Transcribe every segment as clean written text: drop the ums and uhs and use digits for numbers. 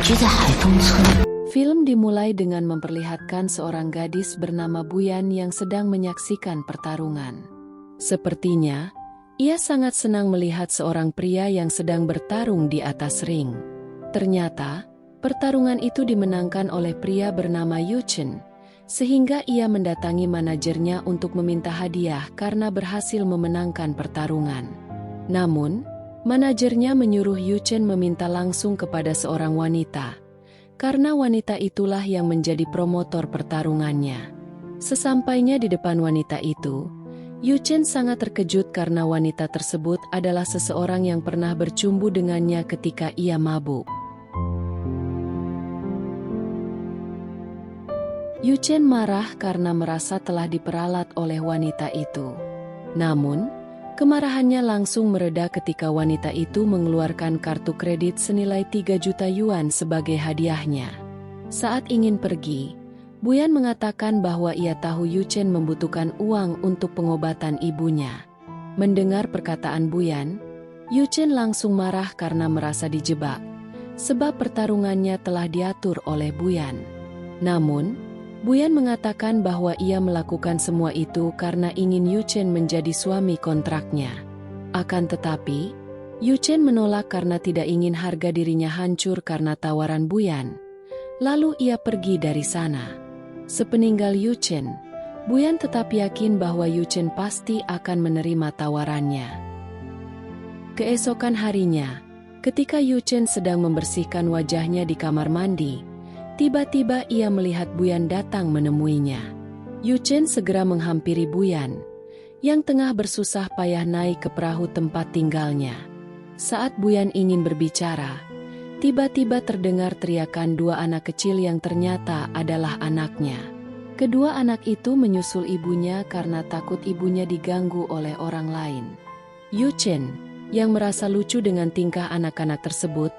居在海东村。 Film dimulai dengan memperlihatkan seorang gadis bernama Buyan yang sedang menyaksikan pertarungan. Sepertinya, ia sangat senang melihat seorang pria yang sedang bertarung di atas ring. Ternyata, pertarungan itu dimenangkan oleh pria bernama Yu Chen, sehingga ia mendatangi manajernya untuk meminta hadiah karena berhasil memenangkan pertarungan. Namun, manajernya menyuruh Yu Chen meminta langsung kepada seorang wanita, karena wanita itulah yang menjadi promotor pertarungannya. Sesampainya di depan wanita itu, Yu Chen sangat terkejut karena wanita tersebut adalah seseorang yang pernah bercumbu dengannya ketika ia mabuk. Yu Chen marah karena merasa telah diperalat oleh wanita itu. Namun, kemarahannya langsung mereda ketika wanita itu mengeluarkan kartu kredit senilai 3 juta yuan sebagai hadiahnya. Saat ingin pergi, Buyan mengatakan bahwa ia tahu Yu Chen membutuhkan uang untuk pengobatan ibunya. Mendengar perkataan Buyan, Yu Chen langsung marah karena merasa dijebak, sebab pertarungannya telah diatur oleh Buyan. Namun, Buyan mengatakan bahwa ia melakukan semua itu karena ingin Yu Chen menjadi suami kontraknya. Akan tetapi, Yu Chen menolak karena tidak ingin harga dirinya hancur karena tawaran Buyan. Lalu ia pergi dari sana. Sepeninggal Yu Chen, Buyan tetap yakin bahwa Yu Chen pasti akan menerima tawarannya. Keesokan harinya, ketika Yu Chen sedang membersihkan wajahnya di kamar mandi, tiba-tiba ia melihat Buyan datang menemuinya. Yu Chen segera menghampiri Buyan, yang tengah bersusah payah naik ke perahu tempat tinggalnya. Saat Buyan ingin berbicara, tiba-tiba terdengar teriakan dua anak kecil yang ternyata adalah anaknya. Kedua anak itu menyusul ibunya karena takut ibunya diganggu oleh orang lain. Yu Chen, yang merasa lucu dengan tingkah anak-anak tersebut,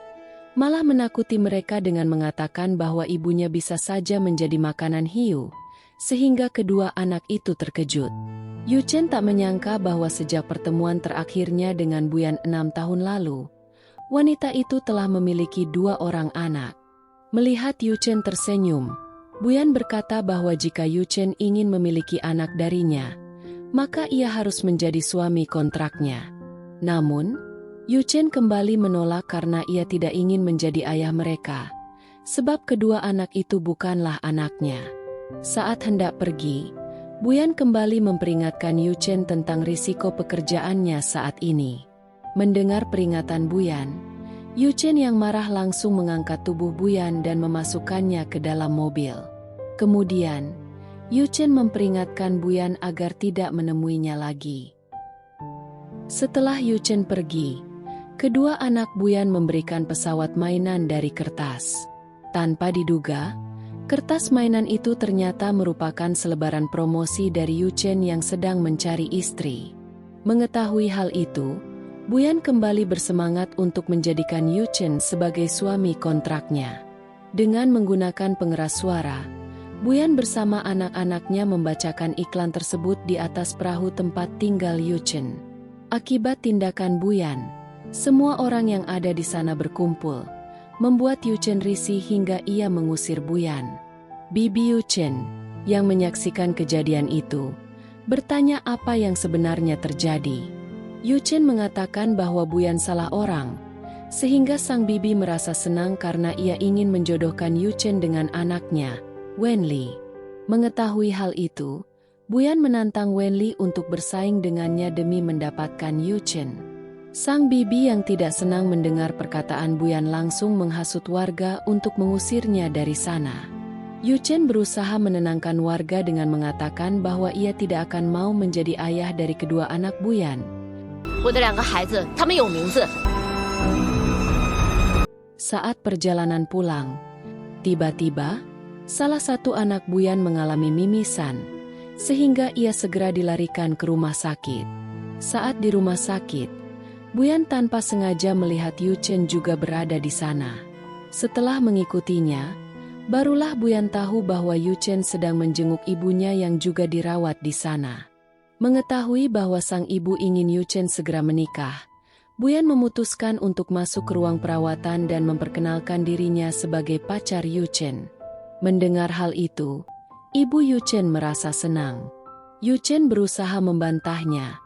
malah menakuti mereka dengan mengatakan bahwa ibunya bisa saja menjadi makanan hiu, sehingga kedua anak itu terkejut. Yu Chen tak menyangka bahwa sejak pertemuan terakhirnya dengan Buyan 6 tahun lalu, wanita itu telah memiliki 2 orang anak. Melihat Yu Chen tersenyum, Buyan berkata bahwa jika Yu Chen ingin memiliki anak darinya, maka ia harus menjadi suami kontraknya. Namun, Yu Chen kembali menolak karena ia tidak ingin menjadi ayah mereka, sebab kedua anak itu bukanlah anaknya. Saat hendak pergi, Buyan kembali memperingatkan Yu Chen tentang risiko pekerjaannya saat ini. Mendengar peringatan Buyan, Yu Chen yang marah langsung mengangkat tubuh Buyan dan memasukkannya ke dalam mobil. Kemudian, Yu Chen memperingatkan Buyan agar tidak menemuinya lagi. Setelah Yu Chen pergi, kedua anak Buyan memberikan pesawat mainan dari kertas. Tanpa diduga, kertas mainan itu ternyata merupakan selebaran promosi dari Yu Chen yang sedang mencari istri. Mengetahui hal itu, Buyan kembali bersemangat untuk menjadikan Yu Chen sebagai suami kontraknya. Dengan menggunakan pengeras suara, Buyan bersama anak-anaknya membacakan iklan tersebut di atas perahu tempat tinggal Yu Chen. Akibat tindakan Buyan, semua orang yang ada di sana berkumpul, membuat Yu Chen risih hingga ia mengusir Buyan. Bibi Yu Chen, yang menyaksikan kejadian itu, bertanya apa yang sebenarnya terjadi. Yu Chen mengatakan bahwa Buyan salah orang, sehingga sang bibi merasa senang karena ia ingin menjodohkan Yu Chen dengan anaknya, Wenli. Mengetahui hal itu, Buyan menantang Wenli untuk bersaing dengannya demi mendapatkan Yu Chen. Sang bibi yang tidak senang mendengar perkataan Buyan langsung menghasut warga untuk mengusirnya dari sana. Yu Chen berusaha menenangkan warga dengan mengatakan bahwa ia tidak akan mau menjadi ayah dari kedua anak Buyan. 我的2个孩子，他们有名字。 Saat perjalanan pulang, tiba-tiba, salah satu anak Buyan mengalami mimisan, sehingga ia segera dilarikan ke rumah sakit. Saat di rumah sakit, Buyan tanpa sengaja melihat Yu Chen juga berada di sana. Setelah mengikutinya, barulah Buyan tahu bahwa Yu Chen sedang menjenguk ibunya yang juga dirawat di sana. Mengetahui bahwa sang ibu ingin Yu Chen segera menikah, Buyan memutuskan untuk masuk ke ruang perawatan dan memperkenalkan dirinya sebagai pacar Yuchen. Mendengar hal itu, ibu Yuchen merasa senang. Yuchen berusaha membantahnya,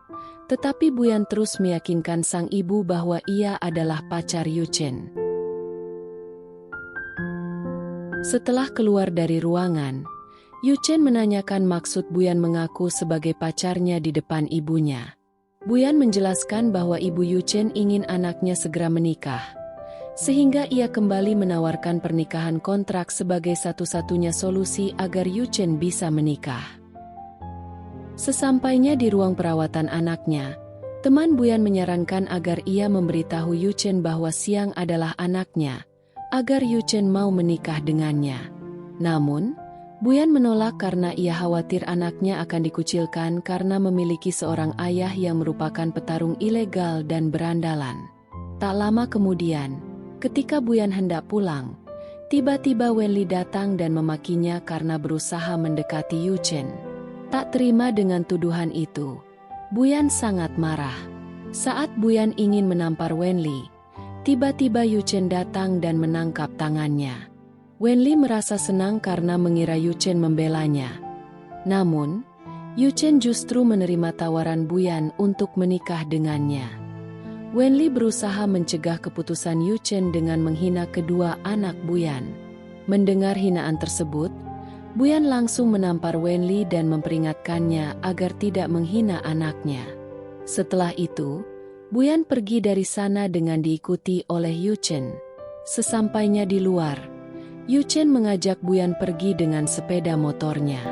tetapi Buyan terus meyakinkan sang ibu bahwa ia adalah pacar Yuchen. Setelah keluar dari ruangan, Yuchen menanyakan maksud Buyan mengaku sebagai pacarnya di depan ibunya. Buyan menjelaskan bahwa ibu Yuchen ingin anaknya segera menikah, sehingga ia kembali menawarkan pernikahan kontrak sebagai satu-satunya solusi agar Yuchen bisa menikah. Sesampainya di ruang perawatan anaknya, teman Buyan menyarankan agar ia memberitahu Yuchen bahwa Xiang adalah anaknya, agar Yuchen mau menikah dengannya. Namun, Buyan menolak karena ia khawatir anaknya akan dikucilkan karena memiliki seorang ayah yang merupakan petarung ilegal dan berandalan. Tak lama kemudian, ketika Buyan hendak pulang, tiba-tiba Wenli datang dan memakinya karena berusaha mendekati Yuchen. Tak terima dengan tuduhan itu, Buyan sangat marah. Saat Buyan ingin menampar Wenli, tiba-tiba Yuchen datang dan menangkap tangannya. Wenli merasa senang karena mengira Yuchen membelanya. Namun, Yuchen justru menerima tawaran Buyan untuk menikah dengannya. Wenli berusaha mencegah keputusan Yuchen dengan menghina kedua anak Buyan. Mendengar hinaan tersebut, Buyan langsung menampar Wenli dan memperingatkannya agar tidak menghina anaknya. Setelah itu, Buyan pergi dari sana dengan diikuti oleh Yuchen. Sesampainya di luar, Yuchen mengajak Buyan pergi dengan sepeda motornya.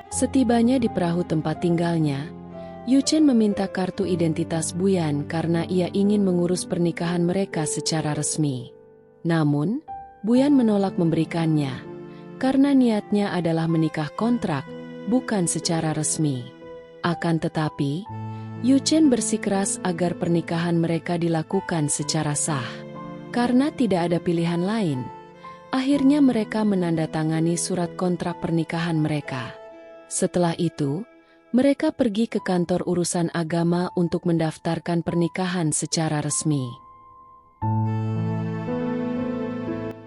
Setibanya di perahu tempat tinggalnya, Yuchen meminta kartu identitas Buyan karena ia ingin mengurus pernikahan mereka secara resmi. Namun, Buyan menolak memberikannya, karena niatnya adalah menikah kontrak, bukan secara resmi. Akan tetapi, Yuchen bersikeras agar pernikahan mereka dilakukan secara sah. Karena tidak ada pilihan lain, akhirnya mereka menandatangani surat kontrak pernikahan mereka. Setelah itu, mereka pergi ke kantor urusan agama untuk mendaftarkan pernikahan secara resmi.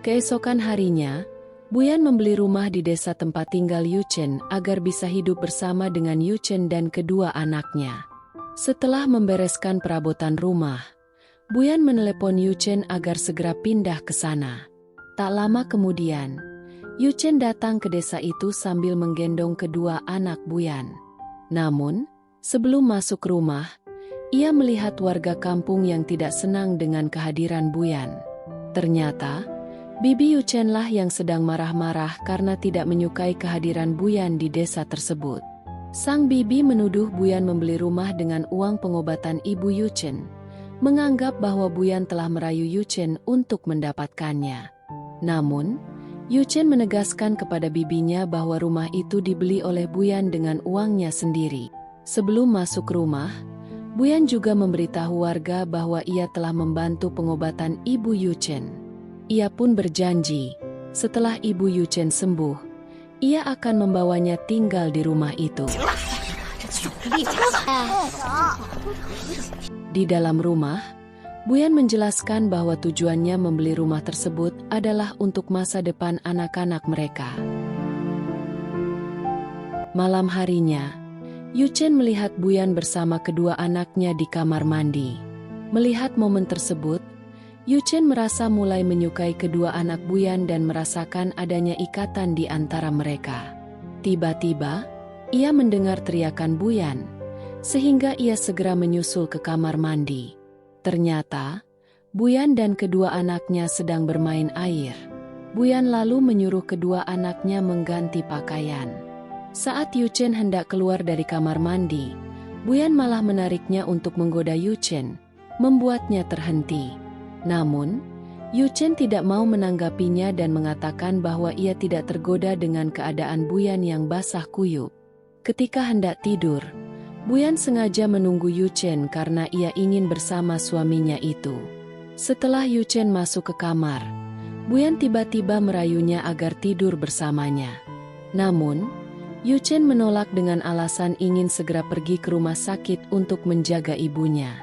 Keesokan harinya, Buyan membeli rumah di desa tempat tinggal Yuchen agar bisa hidup bersama dengan Yuchen dan kedua anaknya. Setelah membereskan perabotan rumah, Buyan menelepon Yuchen agar segera pindah ke sana. Tak lama kemudian, Yuchen datang ke desa itu sambil menggendong kedua anak Buyan. Namun, sebelum masuk rumah, ia melihat warga kampung yang tidak senang dengan kehadiran Buyan. Ternyata, bibi Yuchen lah yang sedang marah-marah karena tidak menyukai kehadiran Buyan di desa tersebut. Sang bibi menuduh Buyan membeli rumah dengan uang pengobatan ibu Yuchen, menganggap bahwa Buyan telah merayu Yuchen untuk mendapatkannya. Namun, Yuchen menegaskan kepada bibinya bahwa rumah itu dibeli oleh Buyan dengan uangnya sendiri. Sebelum masuk rumah, Buyan juga memberitahu warga bahwa ia telah membantu pengobatan ibu Yuchen. Ia pun berjanji, setelah ibu Yuchen sembuh, ia akan membawanya tinggal di rumah itu. Di dalam rumah, Buyan menjelaskan bahwa tujuannya membeli rumah tersebut adalah untuk masa depan anak-anak mereka. Malam harinya, Yuchen melihat Buyan bersama kedua anaknya di kamar mandi. Melihat momen tersebut, Yuchen merasa mulai menyukai kedua anak Buyan dan merasakan adanya ikatan di antara mereka. Tiba-tiba, ia mendengar teriakan Buyan, sehingga ia segera menyusul ke kamar mandi. Ternyata, Buyan dan kedua anaknya sedang bermain air. Buyan lalu menyuruh kedua anaknya mengganti pakaian. Saat Yuchen hendak keluar dari kamar mandi, Buyan malah menariknya untuk menggoda Yuchen, membuatnya terhenti. Namun, Yuchen tidak mau menanggapinya dan mengatakan bahwa ia tidak tergoda dengan keadaan Buyan yang basah kuyup. Ketika hendak tidur, Buyan sengaja menunggu Yuchen karena ia ingin bersama suaminya itu. Setelah Yuchen masuk ke kamar, Buyan tiba-tiba merayunya agar tidur bersamanya. Namun, Yu Chen menolak dengan alasan ingin segera pergi ke rumah sakit untuk menjaga ibunya.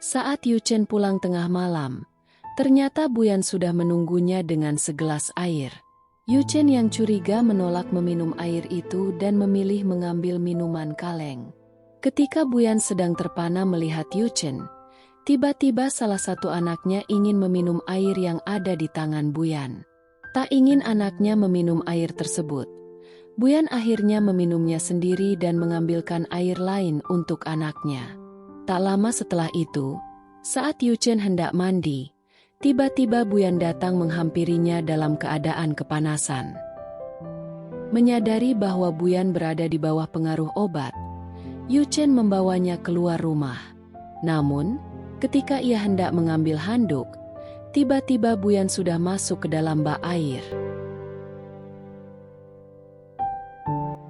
Saat Yu Chen pulang tengah malam, ternyata Buyan sudah menunggunya dengan segelas air. Yu Chen yang curiga menolak meminum air itu dan memilih mengambil minuman kaleng. Ketika Buyan sedang terpana melihat Yu Chen, tiba-tiba salah satu anaknya ingin meminum air yang ada di tangan Buyan. Tak ingin anaknya meminum air tersebut, Buyan akhirnya meminumnya sendiri dan mengambilkan air lain untuk anaknya. Tak lama setelah itu, saat Yu Chen hendak mandi, tiba-tiba Buyan datang menghampirinya dalam keadaan kepanasan. Menyadari bahwa Buyan berada di bawah pengaruh obat, Yu Chen membawanya keluar rumah. Namun, ketika ia hendak mengambil handuk, tiba-tiba Buyan sudah masuk ke dalam bak air.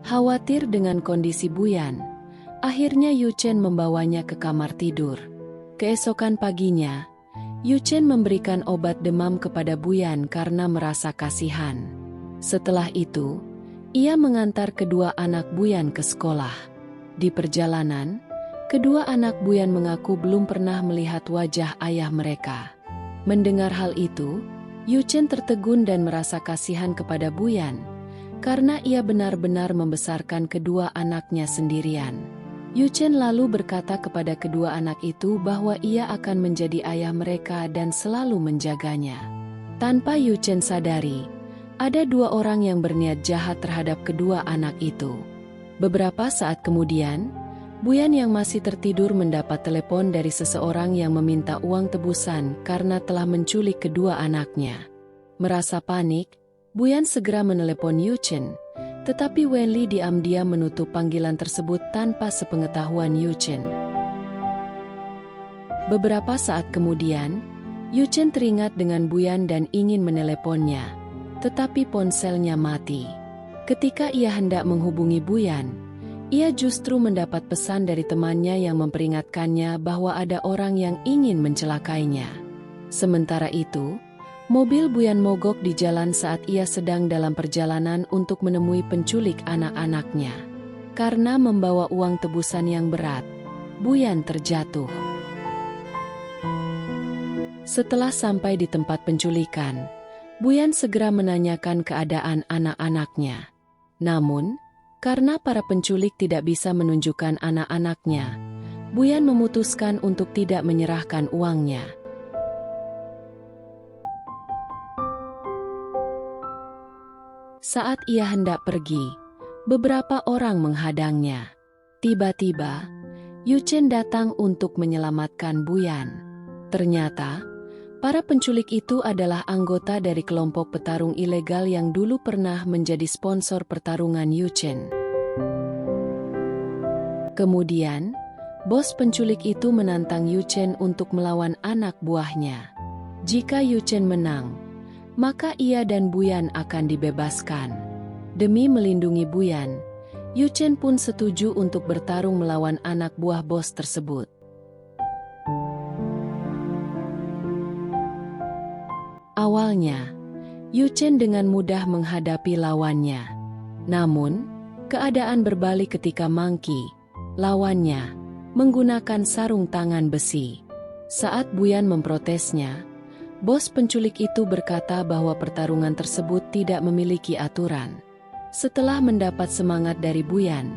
Khawatir dengan kondisi Buyan, akhirnya Yu Chen membawanya ke kamar tidur. Keesokan paginya, Yu Chen memberikan obat demam kepada Buyan karena merasa kasihan. Setelah itu, ia mengantar kedua anak Buyan ke sekolah. Di perjalanan, kedua anak Buyan mengaku belum pernah melihat wajah ayah mereka. Mendengar hal itu, Yu Chen tertegun dan merasa kasihan kepada Buyan, karena ia benar-benar membesarkan kedua anaknya sendirian. Yu Chen lalu berkata kepada kedua anak itu bahwa ia akan menjadi ayah mereka dan selalu menjaganya. Tanpa Yu Chen sadari, ada dua orang yang berniat jahat terhadap kedua anak itu. Beberapa saat kemudian, Buyan yang masih tertidur mendapat telepon dari seseorang yang meminta uang tebusan karena telah menculik kedua anaknya. Merasa panik, Buyan segera menelepon Yu Chen, tetapi Wenli diam-diam menutup panggilan tersebut tanpa sepengetahuan Yu Chen. Beberapa saat kemudian, Yu Chen teringat dengan Buyan dan ingin meneleponnya, tetapi ponselnya mati. Ketika ia hendak menghubungi Buyan, ia justru mendapat pesan dari temannya yang memperingatkannya bahwa ada orang yang ingin mencelakainya. Sementara itu, mobil Buyan mogok di jalan saat ia sedang dalam perjalanan untuk menemui penculik anak-anaknya. Karena membawa uang tebusan yang berat, Buyan terjatuh. Setelah sampai di tempat penculikan, Buyan segera menanyakan keadaan anak-anaknya. Namun, karena para penculik tidak bisa menunjukkan anak-anaknya, Buyan memutuskan untuk tidak menyerahkan uangnya. Saat ia hendak pergi, beberapa orang menghadangnya. Tiba-tiba, Yu Chen datang untuk menyelamatkan Buyan. Ternyata, para penculik itu adalah anggota dari kelompok petarung ilegal yang dulu pernah menjadi sponsor pertarungan Yu Chen. Kemudian, bos penculik itu menantang Yu Chen untuk melawan anak buahnya. Jika Yu Chen menang, maka ia dan Buyan akan dibebaskan. Demi melindungi Buyan, Yu Chen pun setuju untuk bertarung melawan anak buah bos tersebut. Awalnya, Yu Chen dengan mudah menghadapi lawannya. Namun, keadaan berbalik ketika Monkey, lawannya, menggunakan sarung tangan besi. Saat Buyan memprotesnya, bos penculik itu berkata bahwa pertarungan tersebut tidak memiliki aturan. Setelah mendapat semangat dari Buyan,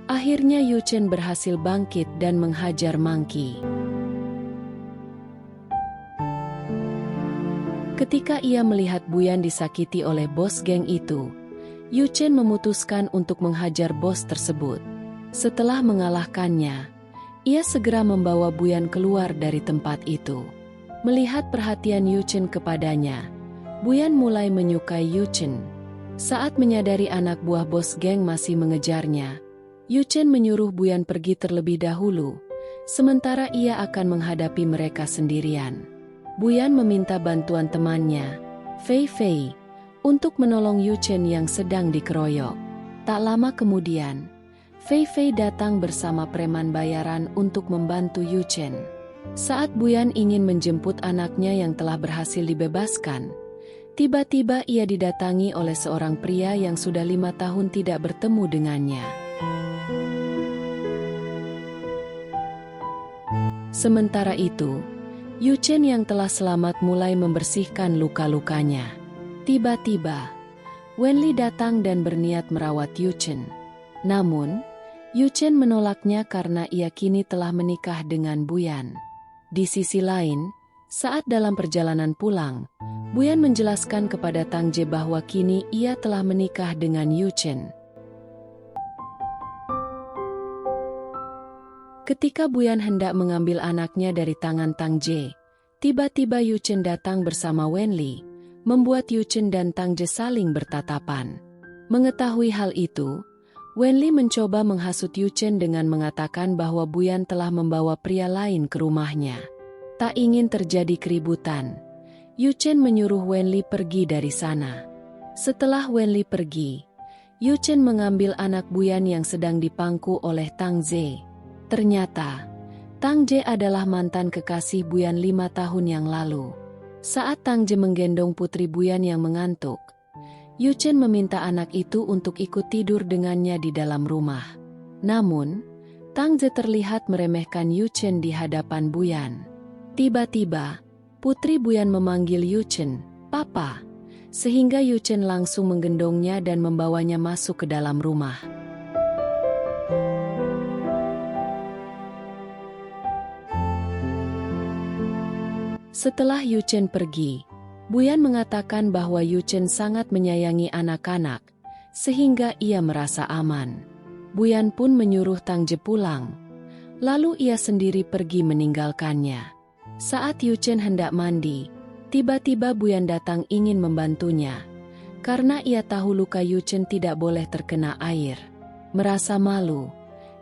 akhirnya Yu Chen berhasil bangkit dan menghajar Monkey. Ketika ia melihat Buyan disakiti oleh bos geng itu, Yu Chen memutuskan untuk menghajar bos tersebut. Setelah mengalahkannya, ia segera membawa Buyan keluar dari tempat itu. Melihat perhatian Yu Chen kepadanya, Buyan mulai menyukai Yu Chen. Saat menyadari anak buah bos geng masih mengejarnya, Yu Chen menyuruh Buyan pergi terlebih dahulu, sementara ia akan menghadapi mereka sendirian. Buyan meminta bantuan temannya, Fei Fei, untuk menolong Yu Chen yang sedang dikeroyok. Tak lama kemudian, Fei Fei datang bersama preman bayaran untuk membantu Yu Chen. Saat Buyan ingin menjemput anaknya yang telah berhasil dibebaskan, Tiba-tiba ia didatangi oleh seorang pria yang sudah 5 tahun tidak bertemu dengannya. Sementara itu, Yu Chen yang telah selamat mulai membersihkan luka-lukanya. Tiba-tiba, Wenli datang dan berniat merawat Yu Chen. Namun, Yu Chen menolaknya karena ia kini telah menikah dengan Buyan. Di sisi lain, saat dalam perjalanan pulang, Buyan menjelaskan kepada Tang Je bahwa kini ia telah menikah dengan Yu Chen. Ketika Buyan hendak mengambil anaknya dari tangan Tang Je, tiba-tiba Yu Chen datang bersama Wenli, membuat Yu Chen dan Tang Je saling bertatapan. Mengetahui hal itu, Wenli mencoba menghasut Yu Chen dengan mengatakan bahwa Buyan telah membawa pria lain ke rumahnya. Tak ingin terjadi keributan, Yu Chen menyuruh Wenli pergi dari sana. Setelah Wenli pergi, Yu Chen mengambil anak Buyan yang sedang dipangku oleh Tang Je. Ternyata, Tang Je adalah mantan kekasih Buyan 5 tahun yang lalu. Saat Tang Je menggendong putri Buyan yang mengantuk, Yu Chen meminta anak itu untuk ikut tidur dengannya di dalam rumah. Namun, Tang Je terlihat meremehkan Yu Chen di hadapan Buyan. Tiba-tiba, putri Buyan memanggil Yu Chen, "Papa," sehingga Yu Chen langsung menggendongnya dan membawanya masuk ke dalam rumah. Setelah Yu Chen pergi, Buyan mengatakan bahwa Yu Chen sangat menyayangi anak-anak, sehingga ia merasa aman. Buyan pun menyuruh Tang Je pulang, lalu ia sendiri pergi meninggalkannya. Saat Yu Chen hendak mandi, tiba-tiba Buyan datang ingin membantunya, karena ia tahu luka Yu Chen tidak boleh terkena air. Merasa malu,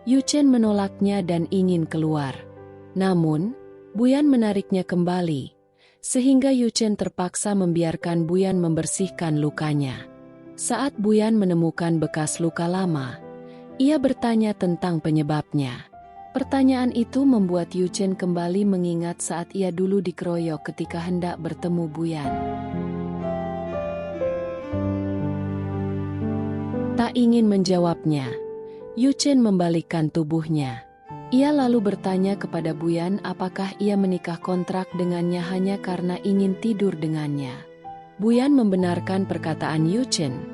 Yu Chen menolaknya dan ingin keluar. Namun, Buyan menariknya kembali, sehingga Yu Chen terpaksa membiarkan Buyan membersihkan lukanya. Saat Buyan menemukan bekas luka lama, ia bertanya tentang penyebabnya. Pertanyaan itu membuat Yu Chen kembali mengingat saat ia dulu dikeroyok ketika hendak bertemu Buyan. Tak ingin menjawabnya, Yu Chen membalikkan tubuhnya. Ia lalu bertanya kepada Buyan apakah ia menikah kontrak dengannya hanya karena ingin tidur dengannya. Buyan membenarkan perkataan Yu Chen,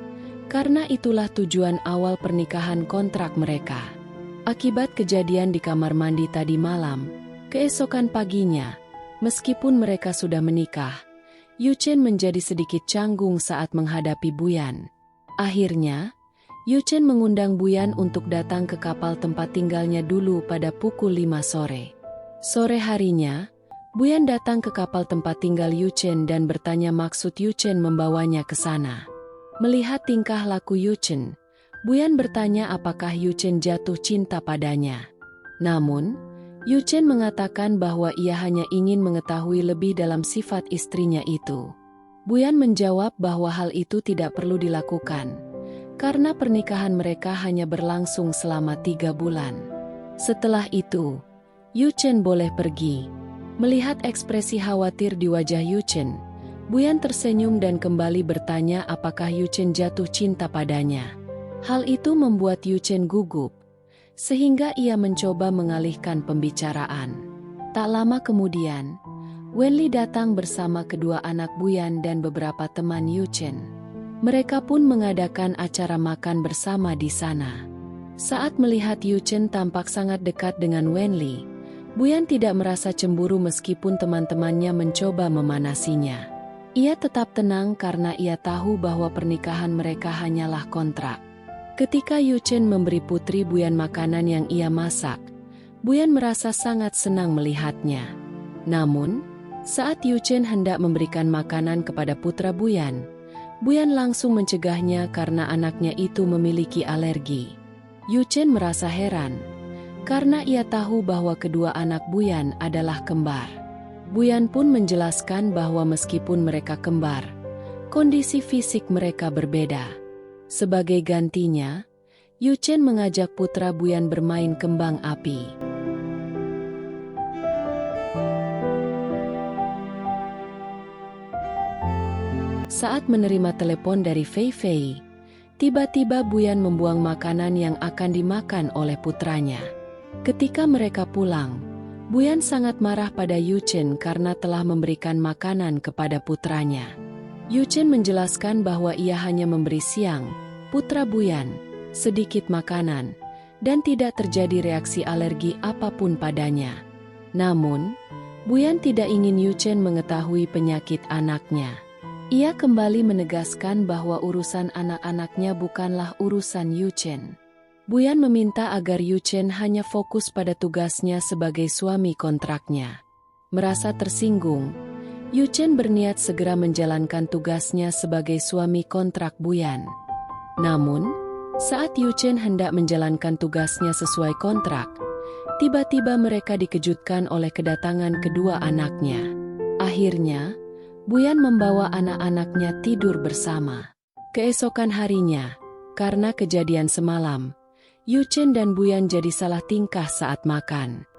karena itulah tujuan awal pernikahan kontrak mereka. Akibat kejadian di kamar mandi tadi malam, keesokan paginya, meskipun mereka sudah menikah, Yu Chen menjadi sedikit canggung saat menghadapi Buyan. Akhirnya, Yu Chen mengundang Buyan untuk datang ke kapal tempat tinggalnya dulu pada pukul 5 sore. Sore harinya, Buyan datang ke kapal tempat tinggal Yu Chen dan bertanya maksud Yu Chen membawanya ke sana. Melihat tingkah laku Yu Chen, Buyan bertanya apakah Yu Chen jatuh cinta padanya. Namun, Yu Chen mengatakan bahwa ia hanya ingin mengetahui lebih dalam sifat istrinya itu. Buyan menjawab bahwa hal itu tidak perlu dilakukan, karena pernikahan mereka hanya berlangsung selama 3 bulan. Setelah itu, Yu Chen boleh pergi. Melihat ekspresi khawatir di wajah Yu Chen, Buyan tersenyum dan kembali bertanya apakah Yu Chen jatuh cinta padanya. Hal itu membuat Yu Chen gugup, sehingga ia mencoba mengalihkan pembicaraan. Tak lama kemudian, Wenli datang bersama kedua anak Buyan dan beberapa teman Yu Chen. Mereka pun mengadakan acara makan bersama di sana. Saat melihat Yu Chen tampak sangat dekat dengan Wenli, Buyan tidak merasa cemburu meskipun teman-temannya mencoba memanasinya. Ia tetap tenang karena ia tahu bahwa pernikahan mereka hanyalah kontrak. Ketika Yu Chen memberi putri Buyan makanan yang ia masak, Buyan merasa sangat senang melihatnya. Namun, saat Yu Chen hendak memberikan makanan kepada putra Buyan, Buyan langsung mencegahnya karena anaknya itu memiliki alergi. Yu Chen merasa heran, karena ia tahu bahwa kedua anak Buyan adalah kembar. Buyan pun menjelaskan bahwa meskipun mereka kembar, kondisi fisik mereka berbeda. Sebagai gantinya, Yu Chen mengajak putra Buyan bermain kembang api. Saat menerima telepon dari Fei Fei, tiba-tiba Buyan membuang makanan yang akan dimakan oleh putranya. Ketika mereka pulang, Buyan sangat marah pada Yu Chen karena telah memberikan makanan kepada putranya. Yu Chen menjelaskan bahwa ia hanya memberi Xiang, putra Buyan, sedikit makanan, dan tidak terjadi reaksi alergi apapun padanya. Namun, Buyan tidak ingin Yu Chen mengetahui penyakit anaknya. Ia kembali menegaskan bahwa urusan anak-anaknya bukanlah urusan Yu Chen. Buyan meminta agar Yu Chen hanya fokus pada tugasnya sebagai suami kontraknya. Merasa tersinggung, Yu Chen berniat segera menjalankan tugasnya sebagai suami kontrak Buyan. Namun, saat Yu Chen hendak menjalankan tugasnya sesuai kontrak, tiba-tiba mereka dikejutkan oleh kedatangan kedua anaknya. Akhirnya, Buyan membawa anak-anaknya tidur bersama. Keesokan harinya, karena kejadian semalam, Yu Chen dan Buyan jadi salah tingkah saat makan.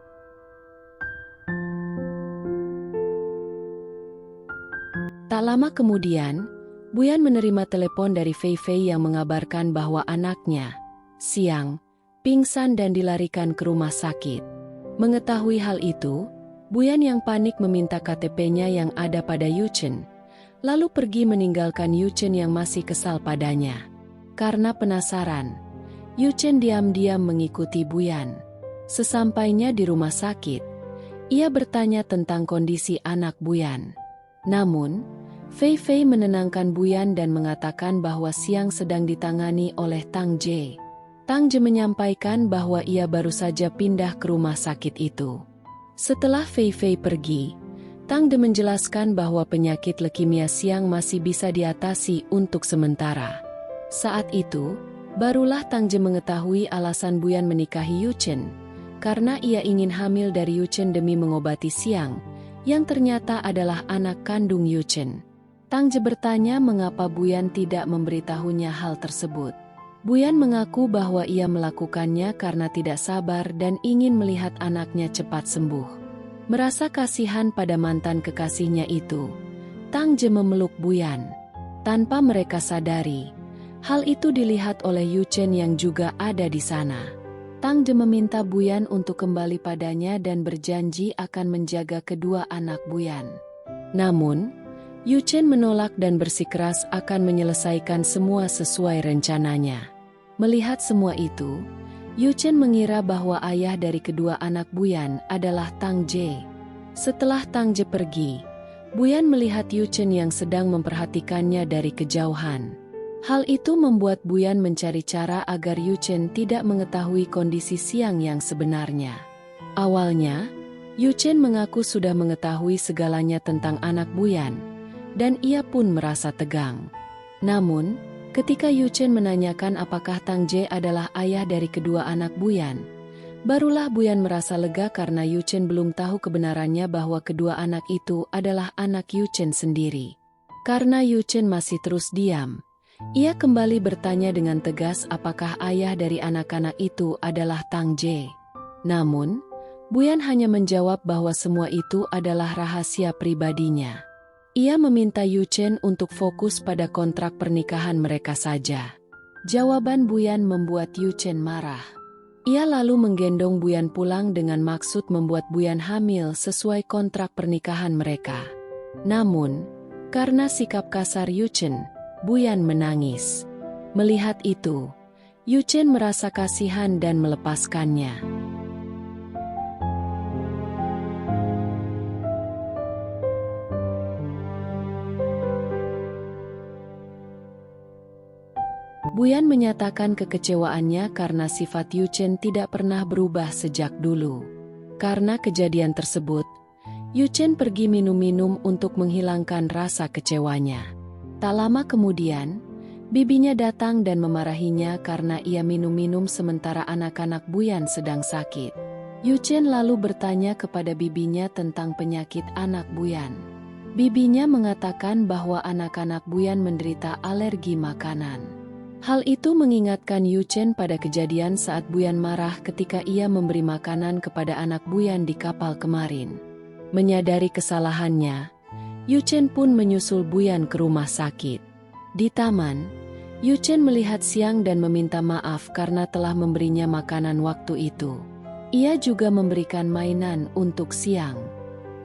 Tak lama kemudian, Buyan menerima telepon dari Fei Fei yang mengabarkan bahwa anaknya, Xiang, pingsan dan dilarikan ke rumah sakit. Mengetahui hal itu, Buyan yang panik meminta KTP-nya yang ada pada Yu Chen, lalu pergi meninggalkan Yu Chen yang masih kesal padanya. Karena penasaran, Yu Chen diam-diam mengikuti Buyan. Sesampainya di rumah sakit, ia bertanya tentang kondisi anak Buyan. Namun, Fei Fei menenangkan Buyan dan mengatakan bahwa Xiang sedang ditangani oleh Tang Jie. Tang Jie menyampaikan bahwa ia baru saja pindah ke rumah sakit itu. Setelah Fei Fei pergi, Tang De menjelaskan bahwa penyakit leukemia Xiang masih bisa diatasi untuk sementara. Saat itu, barulah Tang Je mengetahui alasan Buyan menikahi Yu Chen, karena ia ingin hamil dari Yu Chen demi mengobati Xiang, yang ternyata adalah anak kandung Yu Chen. Tang Je bertanya mengapa Buyan tidak memberitahunya hal tersebut. Buyan mengaku bahwa ia melakukannya karena tidak sabar dan ingin melihat anaknya cepat sembuh. Merasa kasihan pada mantan kekasihnya itu, Tang Je memeluk Buyan. Tanpa mereka sadari, hal itu dilihat oleh Yu Chen yang juga ada di sana. Tang Je meminta Buyan untuk kembali padanya dan berjanji akan menjaga kedua anak Buyan. Namun, Yu Chen menolak dan bersikeras akan menyelesaikan semua sesuai rencananya. Melihat semua itu, Yu Chen mengira bahwa ayah dari kedua anak Buyan adalah Tang Jie. Setelah Tang Jie pergi, Buyan melihat Yu Chen yang sedang memperhatikannya dari kejauhan. Hal itu membuat Buyan mencari cara agar Yu Chen tidak mengetahui kondisi Xiang yang sebenarnya. Awalnya, Yu Chen mengaku sudah mengetahui segalanya tentang anak Buyan, dan ia pun merasa tegang. Namun, ketika Yu Chen menanyakan apakah Tang Jie adalah ayah dari kedua anak Buyan, barulah Buyan merasa lega karena Yu Chen belum tahu kebenarannya bahwa kedua anak itu adalah anak Yu Chen sendiri. Karena Yu Chen masih terus diam, ia kembali bertanya dengan tegas apakah ayah dari anak-anak itu adalah Tang Jie. Namun, Buyan hanya menjawab bahwa semua itu adalah rahasia pribadinya. Ia meminta Yu Chen untuk fokus pada kontrak pernikahan mereka saja. Jawaban Buyan membuat Yu Chen marah. Ia lalu menggendong Buyan pulang dengan maksud membuat Buyan hamil sesuai kontrak pernikahan mereka. Namun, karena sikap kasar Yu Chen, Buyan menangis. Melihat itu, Yu Chen merasa kasihan dan melepaskannya. Buyan menyatakan kekecewaannya karena sifat Yu Chen tidak pernah berubah sejak dulu. Karena kejadian tersebut, Yu Chen pergi minum-minum untuk menghilangkan rasa kecewanya. Tak lama kemudian, bibinya datang dan memarahinya karena ia minum-minum sementara anak-anak Buyan sedang sakit. Yu Chen lalu bertanya kepada bibinya tentang penyakit anak Buyan. Bibinya mengatakan bahwa anak-anak Buyan menderita alergi makanan. Hal itu mengingatkan Yu Chen pada kejadian saat Buyan marah ketika ia memberi makanan kepada anak Buyan di kapal kemarin. Menyadari kesalahannya, Yuchen pun menyusul Buyan ke rumah sakit. Di taman, Yuchen melihat Xiang dan meminta maaf karena telah memberinya makanan waktu itu. Ia juga memberikan mainan untuk Xiang.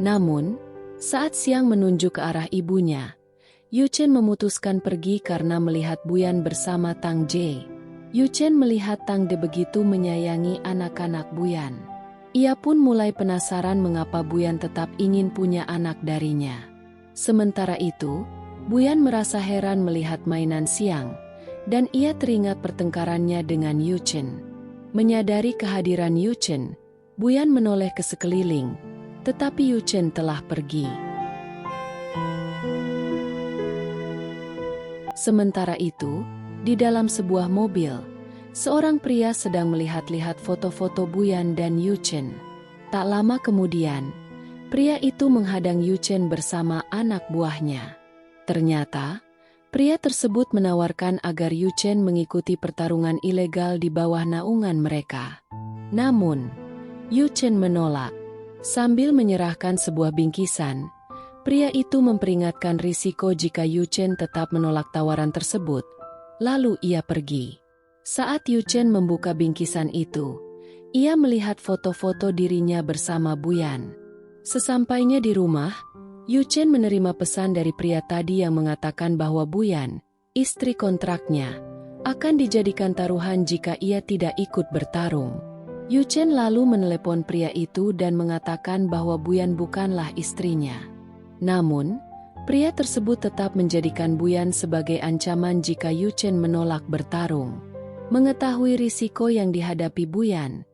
Namun, saat Xiang menunjuk ke arah ibunya, Yuchen memutuskan pergi karena melihat Buyan bersama Tang Jie. Yuchen melihat Tang De begitu menyayangi anak-anak Buyan. Ia pun mulai penasaran mengapa Buyan tetap ingin punya anak darinya. Sementara itu, Buyan merasa heran melihat mainan Xiang, dan ia teringat pertengkarannya dengan Yuchen. Menyadari kehadiran Yuchen, Buyan menoleh ke sekeliling, tetapi Yuchen telah pergi. Sementara itu, di dalam sebuah mobil, seorang pria sedang melihat-lihat foto-foto Buyan dan Yuchen. Tak lama kemudian, pria itu menghadang Yuchen bersama anak buahnya. Ternyata, pria tersebut menawarkan agar Yuchen mengikuti pertarungan ilegal di bawah naungan mereka. Namun, Yuchen menolak. Sambil menyerahkan sebuah bingkisan, pria itu memperingatkan risiko jika Yuchen tetap menolak tawaran tersebut. Lalu ia pergi. Saat Yuchen membuka bingkisan itu, ia melihat foto-foto dirinya bersama Buyan. Sesampainya di rumah, Yuchen menerima pesan dari pria tadi yang mengatakan bahwa Buyan, istri kontraknya, akan dijadikan taruhan jika ia tidak ikut bertarung. Yuchen lalu menelepon pria itu dan mengatakan bahwa Buyan bukanlah istrinya. Namun, pria tersebut tetap menjadikan Buyan sebagai ancaman jika Yuchen menolak bertarung. Mengetahui risiko yang dihadapi Buyan,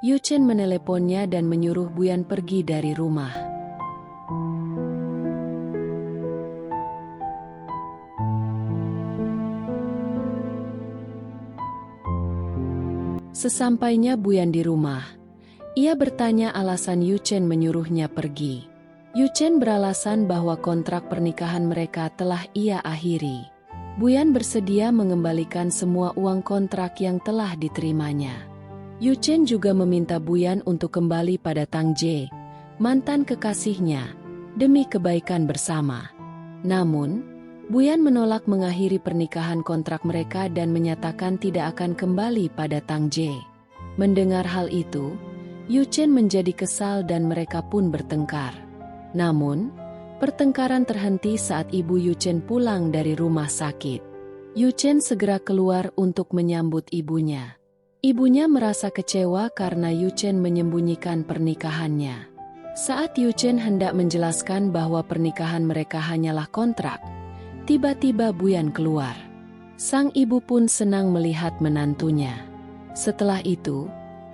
Yuchen meneleponnya dan menyuruh Buyan pergi dari rumah. Sesampainya Buyan di rumah, ia bertanya alasan Yuchen menyuruhnya pergi. Yuchen beralasan bahwa kontrak pernikahan mereka telah ia akhiri. Buyan bersedia mengembalikan semua uang kontrak yang telah diterimanya. Yuchen juga meminta Buyan untuk kembali pada Tang Jie, mantan kekasihnya, demi kebaikan bersama. Namun, Buyan menolak mengakhiri pernikahan kontrak mereka dan menyatakan tidak akan kembali pada Tang Jie. Mendengar hal itu, Yuchen menjadi kesal dan mereka pun bertengkar. Namun, pertengkaran terhenti saat ibu Yuchen pulang dari rumah sakit. Yuchen segera keluar untuk menyambut ibunya. Ibunya merasa kecewa karena Yuchen menyembunyikan pernikahannya. Saat Yuchen hendak menjelaskan bahwa pernikahan mereka hanyalah kontrak, tiba-tiba Buyan keluar. Sang ibu pun senang melihat menantunya. Setelah itu,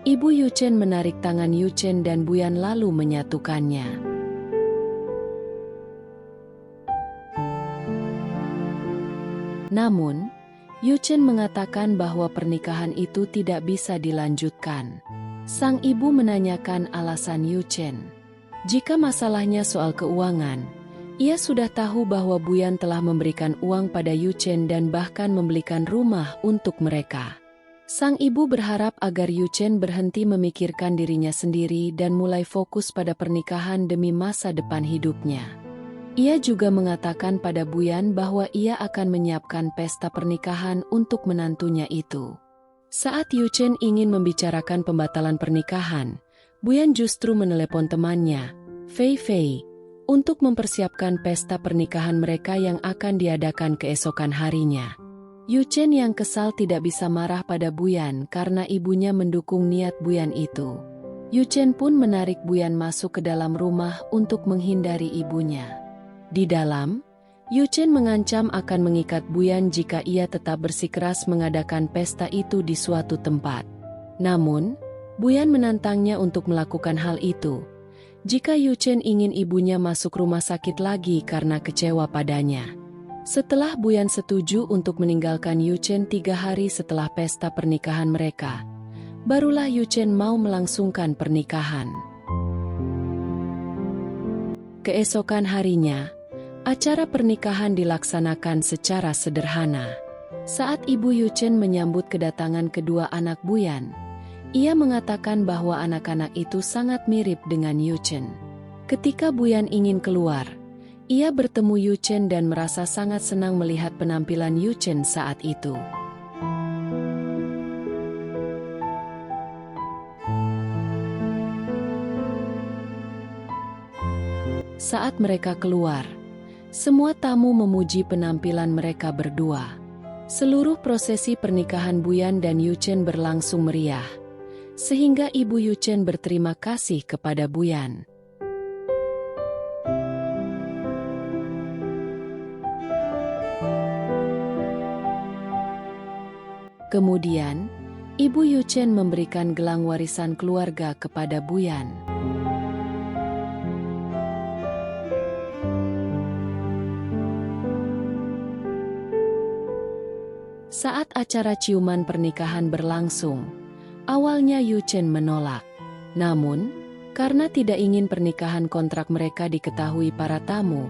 ibu Yuchen menarik tangan Yuchen dan Buyan lalu menyatukannya. Namun, Yuchen mengatakan bahwa pernikahan itu tidak bisa dilanjutkan. Sang ibu menanyakan alasan Yuchen. Jika masalahnya soal keuangan, ia sudah tahu bahwa Buyan telah memberikan uang pada Yuchen dan bahkan membelikan rumah untuk mereka. Sang ibu berharap agar Yuchen berhenti memikirkan dirinya sendiri dan mulai fokus pada pernikahan demi masa depan hidupnya. Ia juga mengatakan pada Buyan bahwa ia akan menyiapkan pesta pernikahan untuk menantunya itu. Saat Yuchen ingin membicarakan pembatalan pernikahan, Buyan justru menelepon temannya, Fei Fei, untuk mempersiapkan pesta pernikahan mereka yang akan diadakan keesokan harinya. Yuchen yang kesal tidak bisa marah pada Buyan karena ibunya mendukung niat Buyan itu. Yuchen pun menarik Buyan masuk ke dalam rumah untuk menghindari ibunya. Di dalam, Yuchen mengancam akan mengikat Buyan jika ia tetap bersikeras mengadakan pesta itu di suatu tempat. Namun, Buyan menantangnya untuk melakukan hal itu jika Yuchen ingin ibunya masuk rumah sakit lagi karena kecewa padanya. Setelah Buyan setuju untuk meninggalkan Yuchen 3 hari setelah pesta pernikahan mereka, barulah Yuchen mau melangsungkan pernikahan. Keesokan harinya, acara pernikahan dilaksanakan secara sederhana. Saat ibu Yuchen menyambut kedatangan kedua anak Buyan, ia mengatakan bahwa anak-anak itu sangat mirip dengan Yuchen. Ketika Buyan ingin keluar, Ia bertemu Yu Chen dan merasa sangat senang melihat penampilan Yu Chen saat itu. Saat mereka keluar, semua tamu memuji penampilan mereka berdua. Seluruh prosesi pernikahan Buyan dan Yu Chen berlangsung meriah, sehingga ibu Yu Chen berterima kasih kepada Buyan. Kemudian, ibu Yu Chen memberikan gelang warisan keluarga kepada Buyan. Saat acara ciuman pernikahan berlangsung, awalnya Yu Chen menolak. Namun, karena tidak ingin pernikahan kontrak mereka diketahui para tamu,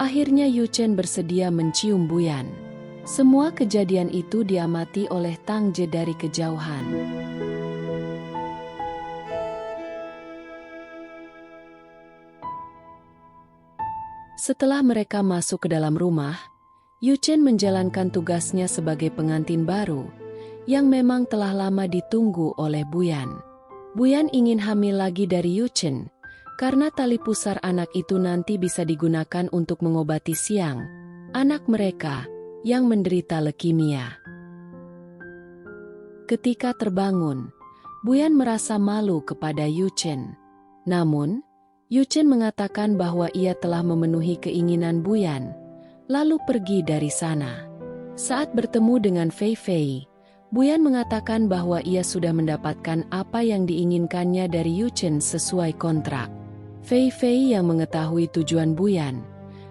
akhirnya Yu Chen bersedia mencium Buyan. Semua kejadian itu diamati oleh Tang Je dari kejauhan. Setelah mereka masuk ke dalam rumah, Yu Chen menjalankan tugasnya sebagai pengantin baru, yang memang telah lama ditunggu oleh Buyan. Buyan ingin hamil lagi dari Yu Chen, karena tali pusar anak itu nanti bisa digunakan untuk mengobati Xiang, anak mereka, yang menderita leukemia. Ketika terbangun, Buyan merasa malu kepada Yu Chen. Namun, Yu Chen mengatakan bahwa ia telah memenuhi keinginan Buyan, lalu pergi dari sana. Saat bertemu dengan Fei Fei, Buyan mengatakan bahwa ia sudah mendapatkan apa yang diinginkannya dari Yu Chen sesuai kontrak. Fei Fei yang mengetahui tujuan Buyan,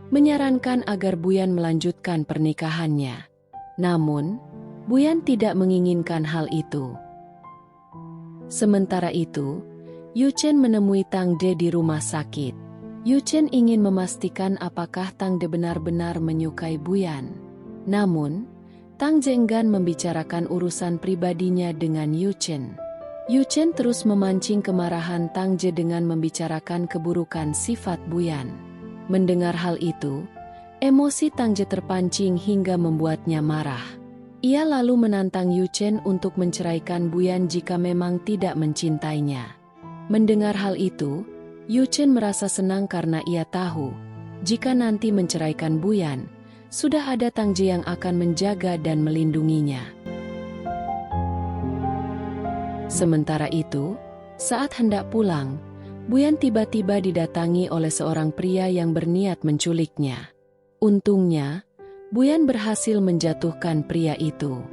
menyarankan agar Buyan melanjutkan pernikahannya. Namun, Buyan tidak menginginkan hal itu. Sementara itu, Yu Chen menemui Tang De di rumah sakit. Yu Chen ingin memastikan apakah Tang De benar-benar menyukai Buyan. Namun, Tang Je enggan membicarakan urusan pribadinya dengan Yu Chen. Yu Chen terus memancing kemarahan Tang Je dengan membicarakan keburukan sifat Buyan. Mendengar hal itu, emosi Tang Je terpancing hingga membuatnya marah. Ia lalu menantang Yu Chen untuk menceraikan Buyan jika memang tidak mencintainya. Mendengar hal itu, Yu Chen merasa senang karena ia tahu, jika nanti menceraikan Buyan, sudah ada Tang Je yang akan menjaga dan melindunginya. Sementara itu, saat hendak pulang, Buyan tiba-tiba didatangi oleh seorang pria yang berniat menculiknya. Untungnya, Buyan berhasil menjatuhkan pria itu.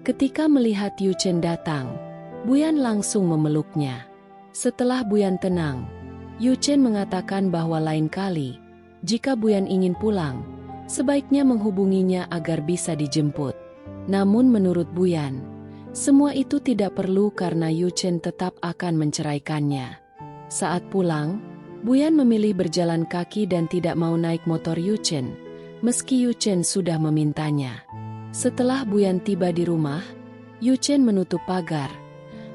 Ketika melihat Yu Chen datang, Buyan langsung memeluknya. Setelah Buyan tenang, Yu Chen mengatakan bahwa lain kali, jika Buyan ingin pulang, sebaiknya menghubunginya agar bisa dijemput. Namun menurut Buyan, semua itu tidak perlu karena Yu Chen tetap akan menceraikannya. Saat pulang, Buyan memilih berjalan kaki dan tidak mau naik motor Yu Chen, meski Yu Chen sudah memintanya. Setelah Buyan tiba di rumah, Yu Chen menutup pagar,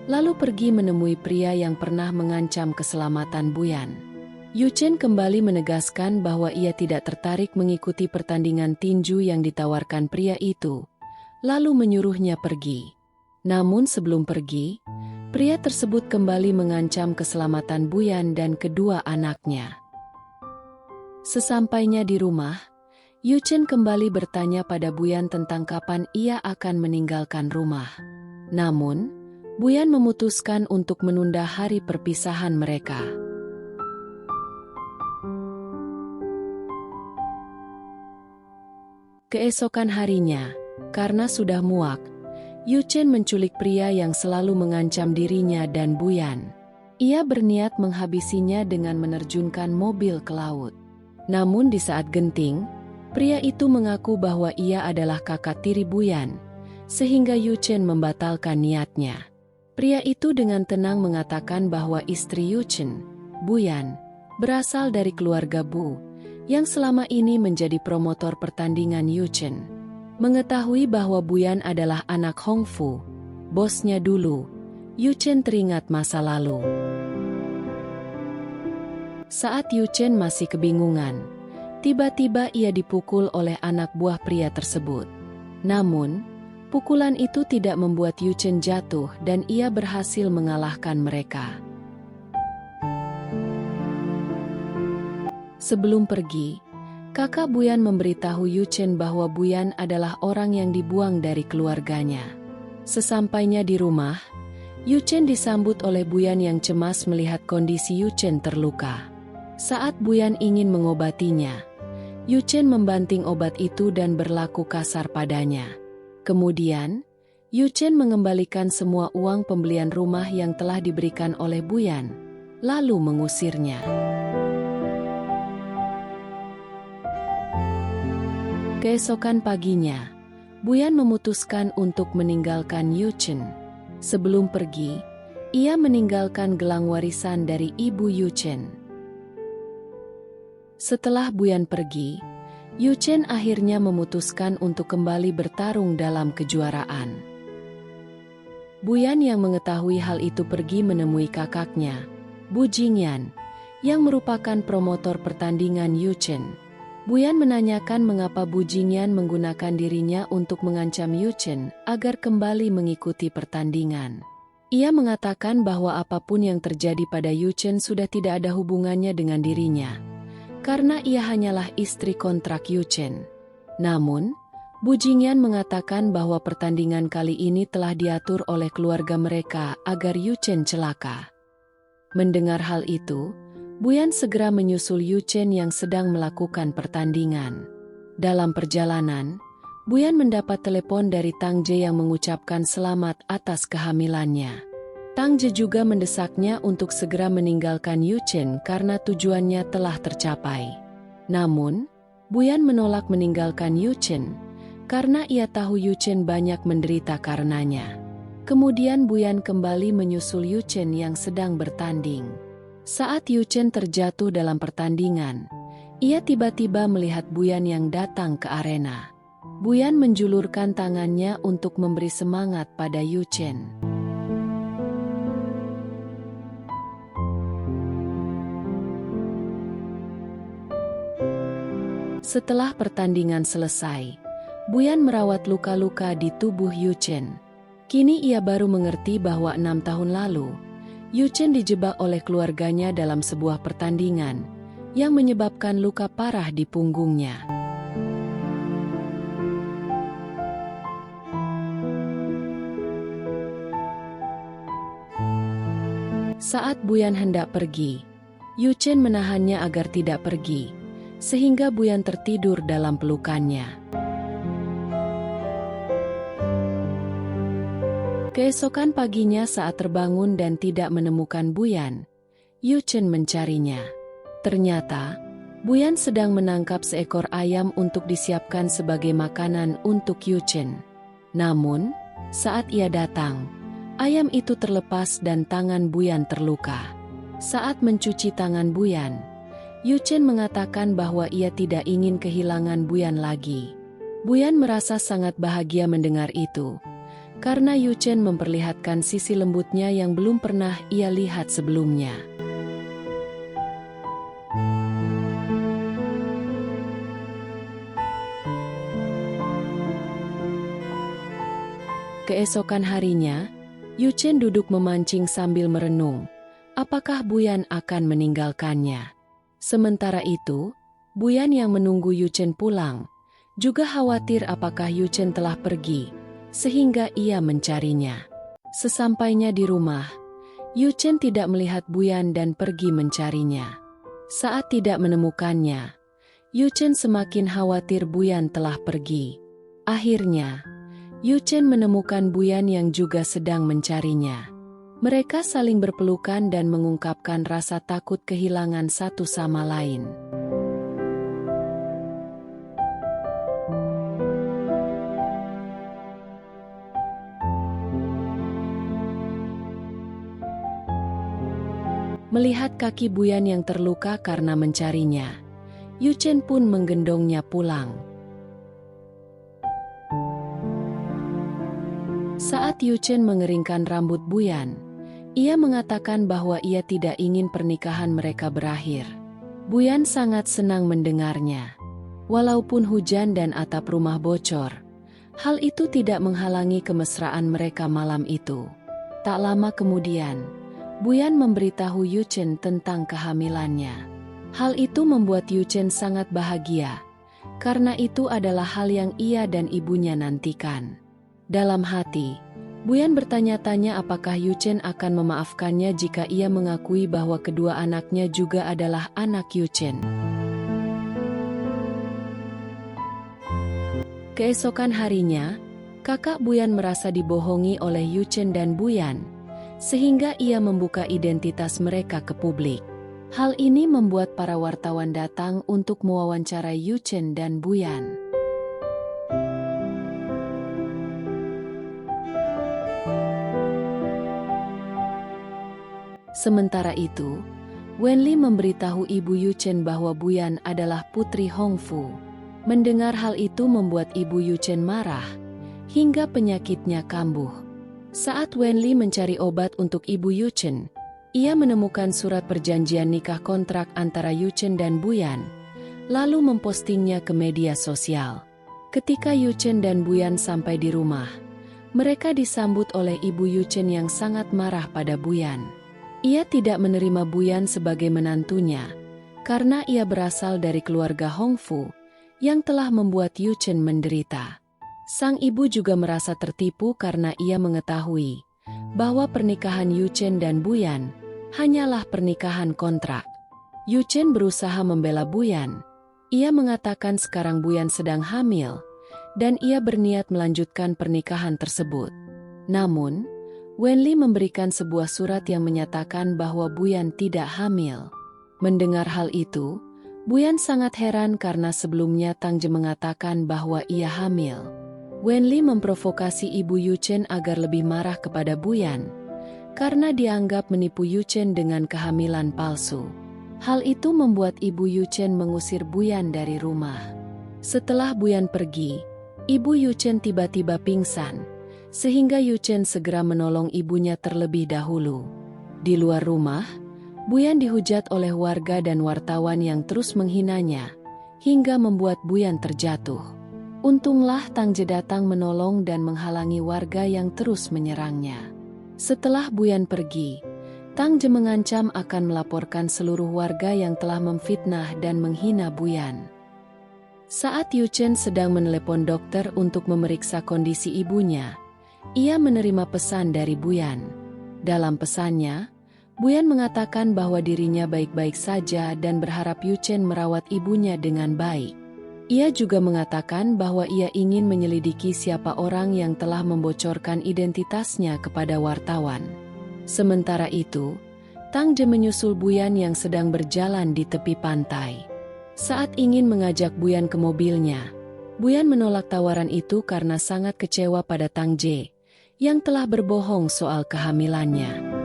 lalu pergi menemui pria yang pernah mengancam keselamatan Buyan. Yu Chen kembali menegaskan bahwa ia tidak tertarik mengikuti pertandingan tinju yang ditawarkan pria itu, lalu menyuruhnya pergi. Namun sebelum pergi, pria tersebut kembali mengancam keselamatan Buyan dan kedua anaknya. Sesampainya di rumah, Yu Chen kembali bertanya pada Buyan tentang kapan ia akan meninggalkan rumah. Namun, Buyan memutuskan untuk menunda hari perpisahan mereka. Keesokan harinya, karena sudah muak, Yu Chen menculik pria yang selalu mengancam dirinya dan Buyan. Ia berniat menghabisinya dengan menerjunkan mobil ke laut. Namun di saat genting, pria itu mengaku bahwa ia adalah kakak tiri Buyan, sehingga Yu Chen membatalkan niatnya. Pria itu dengan tenang mengatakan bahwa istri Yu Chen, Buyan, berasal dari keluarga Bu, yang selama ini menjadi promotor pertandingan Yu Chen. Mengetahui bahwa Buyan adalah anak Hong Fu, bosnya dulu, Yu Chen teringat masa lalu. Saat Yu Chen masih kebingungan, Tiba-tiba ia dipukul oleh anak buah pria tersebut. Namun, pukulan itu tidak membuat Yu Chen jatuh dan ia berhasil mengalahkan mereka. Sebelum pergi, kakak Buyan memberitahu Yu Chen bahwa Buyan adalah orang yang dibuang dari keluarganya. Sesampainya di rumah, Yu Chen disambut oleh Buyan yang cemas melihat kondisi Yu Chen terluka. Saat Buyan ingin mengobatinya, Yu Chen membanting obat itu dan berlaku kasar padanya. Kemudian, Yu Chen mengembalikan semua uang pembelian rumah yang telah diberikan oleh Buyan, lalu mengusirnya. Keesokan paginya, Buyan memutuskan untuk meninggalkan Yu Chen. Sebelum pergi, ia meninggalkan gelang warisan dari ibu Yu Chen. Setelah Buyan pergi, Yu Chen akhirnya memutuskan untuk kembali bertarung dalam kejuaraan. Buyan yang mengetahui hal itu pergi menemui kakaknya, Bu Jingyan, yang merupakan promotor pertandingan Yu Chen. Buyan menanyakan mengapa Bu Jingyan menggunakan dirinya untuk mengancam Yu Chen agar kembali mengikuti pertandingan. Ia mengatakan bahwa apapun yang terjadi pada Yu Chen sudah tidak ada hubungannya dengan dirinya, karena ia hanyalah istri kontrak Yu Chen. Namun, Bu Jingyan mengatakan bahwa pertandingan kali ini telah diatur oleh keluarga mereka agar Yu Chen celaka. Mendengar hal itu, Buyan segera menyusul Yu Chen yang sedang melakukan pertandingan. Dalam perjalanan, Buyan mendapat telepon dari Tang Je yang mengucapkan selamat atas kehamilannya. Tang Je juga mendesaknya untuk segera meninggalkan Yu Chen karena tujuannya telah tercapai. Namun, Buyan menolak meninggalkan Yu Chen karena ia tahu Yu Chen banyak menderita karenanya. Kemudian Buyan kembali menyusul Yu Chen yang sedang bertanding. Saat Yu Chen terjatuh dalam pertandingan, ia tiba-tiba melihat Buyan yang datang ke arena. Buyan menjulurkan tangannya untuk memberi semangat pada Yu Chen. Setelah pertandingan selesai, Buyan merawat luka-luka di tubuh Yu Chen. Kini ia baru mengerti bahwa 6 tahun lalu, Yu Chen dijebak oleh keluarganya dalam sebuah pertandingan yang menyebabkan luka parah di punggungnya. Saat Buyan hendak pergi, Yu Chen menahannya agar tidak pergi, sehingga Buyan tertidur dalam pelukannya. Keesokan paginya saat terbangun dan tidak menemukan Buyan, Yu Chen mencarinya. Ternyata, Buyan sedang menangkap seekor ayam untuk disiapkan sebagai makanan untuk Yu Chen. Namun, saat ia datang, ayam itu terlepas dan tangan Buyan terluka. Saat mencuci tangan Buyan, Yu Chen mengatakan bahwa ia tidak ingin kehilangan Buyan lagi. Buyan merasa sangat bahagia mendengar itu, karena Yu Chen memperlihatkan sisi lembutnya yang belum pernah ia lihat sebelumnya. Keesokan harinya, Yu Chen duduk memancing sambil merenung, apakah Buyan akan meninggalkannya. Sementara itu, Buyan yang menunggu Yu Chen pulang, juga khawatir apakah Yu Chen telah pergi, sehingga ia mencarinya. Sesampainya di rumah, Yu Chen tidak melihat Buyan dan pergi mencarinya. Saat tidak menemukannya, Yu Chen semakin khawatir Buyan telah pergi. Akhirnya, Yu Chen menemukan Buyan yang juga sedang mencarinya. Mereka saling berpelukan dan mengungkapkan rasa takut kehilangan satu sama lain. Melihat kaki Buyan yang terluka karena mencarinya, Yu Chen pun menggendongnya pulang. Saat Yu Chen mengeringkan rambut Buyan, ia mengatakan bahwa ia tidak ingin pernikahan mereka berakhir. Buyan sangat senang mendengarnya. Walaupun hujan dan atap rumah bocor, hal itu tidak menghalangi kemesraan mereka malam itu. Tak lama kemudian, Buyan memberitahu Yuchen tentang kehamilannya. Hal itu membuat Yuchen sangat bahagia, karena itu adalah hal yang ia dan ibunya nantikan. Dalam hati, Buyan bertanya-tanya apakah Yuchen akan memaafkannya jika ia mengakui bahwa kedua anaknya juga adalah anak Yuchen. Keesokan harinya, kakak Buyan merasa dibohongi oleh Yuchen dan Buyan, sehingga ia membuka identitas mereka ke publik. Hal ini membuat para wartawan datang untuk mewawancarai Yuchen dan Buyan. Sementara itu, Wenli memberitahu ibu Yuchen bahwa Buyan adalah putri Hongfu. Mendengar hal itu membuat ibu Yuchen marah, hingga penyakitnya kambuh. Saat Wenli mencari obat untuk ibu Yuchen, ia menemukan surat perjanjian nikah kontrak antara Yuchen dan Buyan, lalu mempostingnya ke media sosial. Ketika Yuchen dan Buyan sampai di rumah, mereka disambut oleh ibu Yuchen yang sangat marah pada Buyan. Ia tidak menerima Buyan sebagai menantunya, karena ia berasal dari keluarga Hongfu, yang telah membuat Yuchen menderita. Sang ibu juga merasa tertipu karena ia mengetahui bahwa pernikahan Yuchen dan Buyan hanyalah pernikahan kontrak. Yuchen berusaha membela Buyan. Ia mengatakan sekarang Buyan sedang hamil, dan ia berniat melanjutkan pernikahan tersebut. Namun, Wenli memberikan sebuah surat yang menyatakan bahwa Buyan tidak hamil. Mendengar hal itu, Buyan sangat heran karena sebelumnya Tangje mengatakan bahwa ia hamil. Wenli memprovokasi ibu Yuchen agar lebih marah kepada Buyan, karena dianggap menipu Yuchen dengan kehamilan palsu. Hal itu membuat ibu Yuchen mengusir Buyan dari rumah. Setelah Buyan pergi, ibu Yuchen tiba-tiba pingsan, sehingga Yuchen segera menolong ibunya terlebih dahulu. Di luar rumah, Buyan dihujat oleh warga dan wartawan yang terus menghinanya, hingga membuat Buyan terjatuh. Untunglah Tangje datang menolong dan menghalangi warga yang terus menyerangnya. Setelah Buyan pergi, Tangje mengancam akan melaporkan seluruh warga yang telah memfitnah dan menghina Buyan. Saat Yuchen sedang menelepon dokter untuk memeriksa kondisi ibunya, ia menerima pesan dari Buyan. Dalam pesannya, Buyan mengatakan bahwa dirinya baik-baik saja dan berharap Yuchen merawat ibunya dengan baik. Ia juga mengatakan bahwa ia ingin menyelidiki siapa orang yang telah membocorkan identitasnya kepada wartawan. Sementara itu, Tangje menyusul Buyan yang sedang berjalan di tepi pantai. Saat ingin mengajak Buyan ke mobilnya, Buyan menolak tawaran itu karena sangat kecewa pada Tangje, yang telah berbohong soal kehamilannya.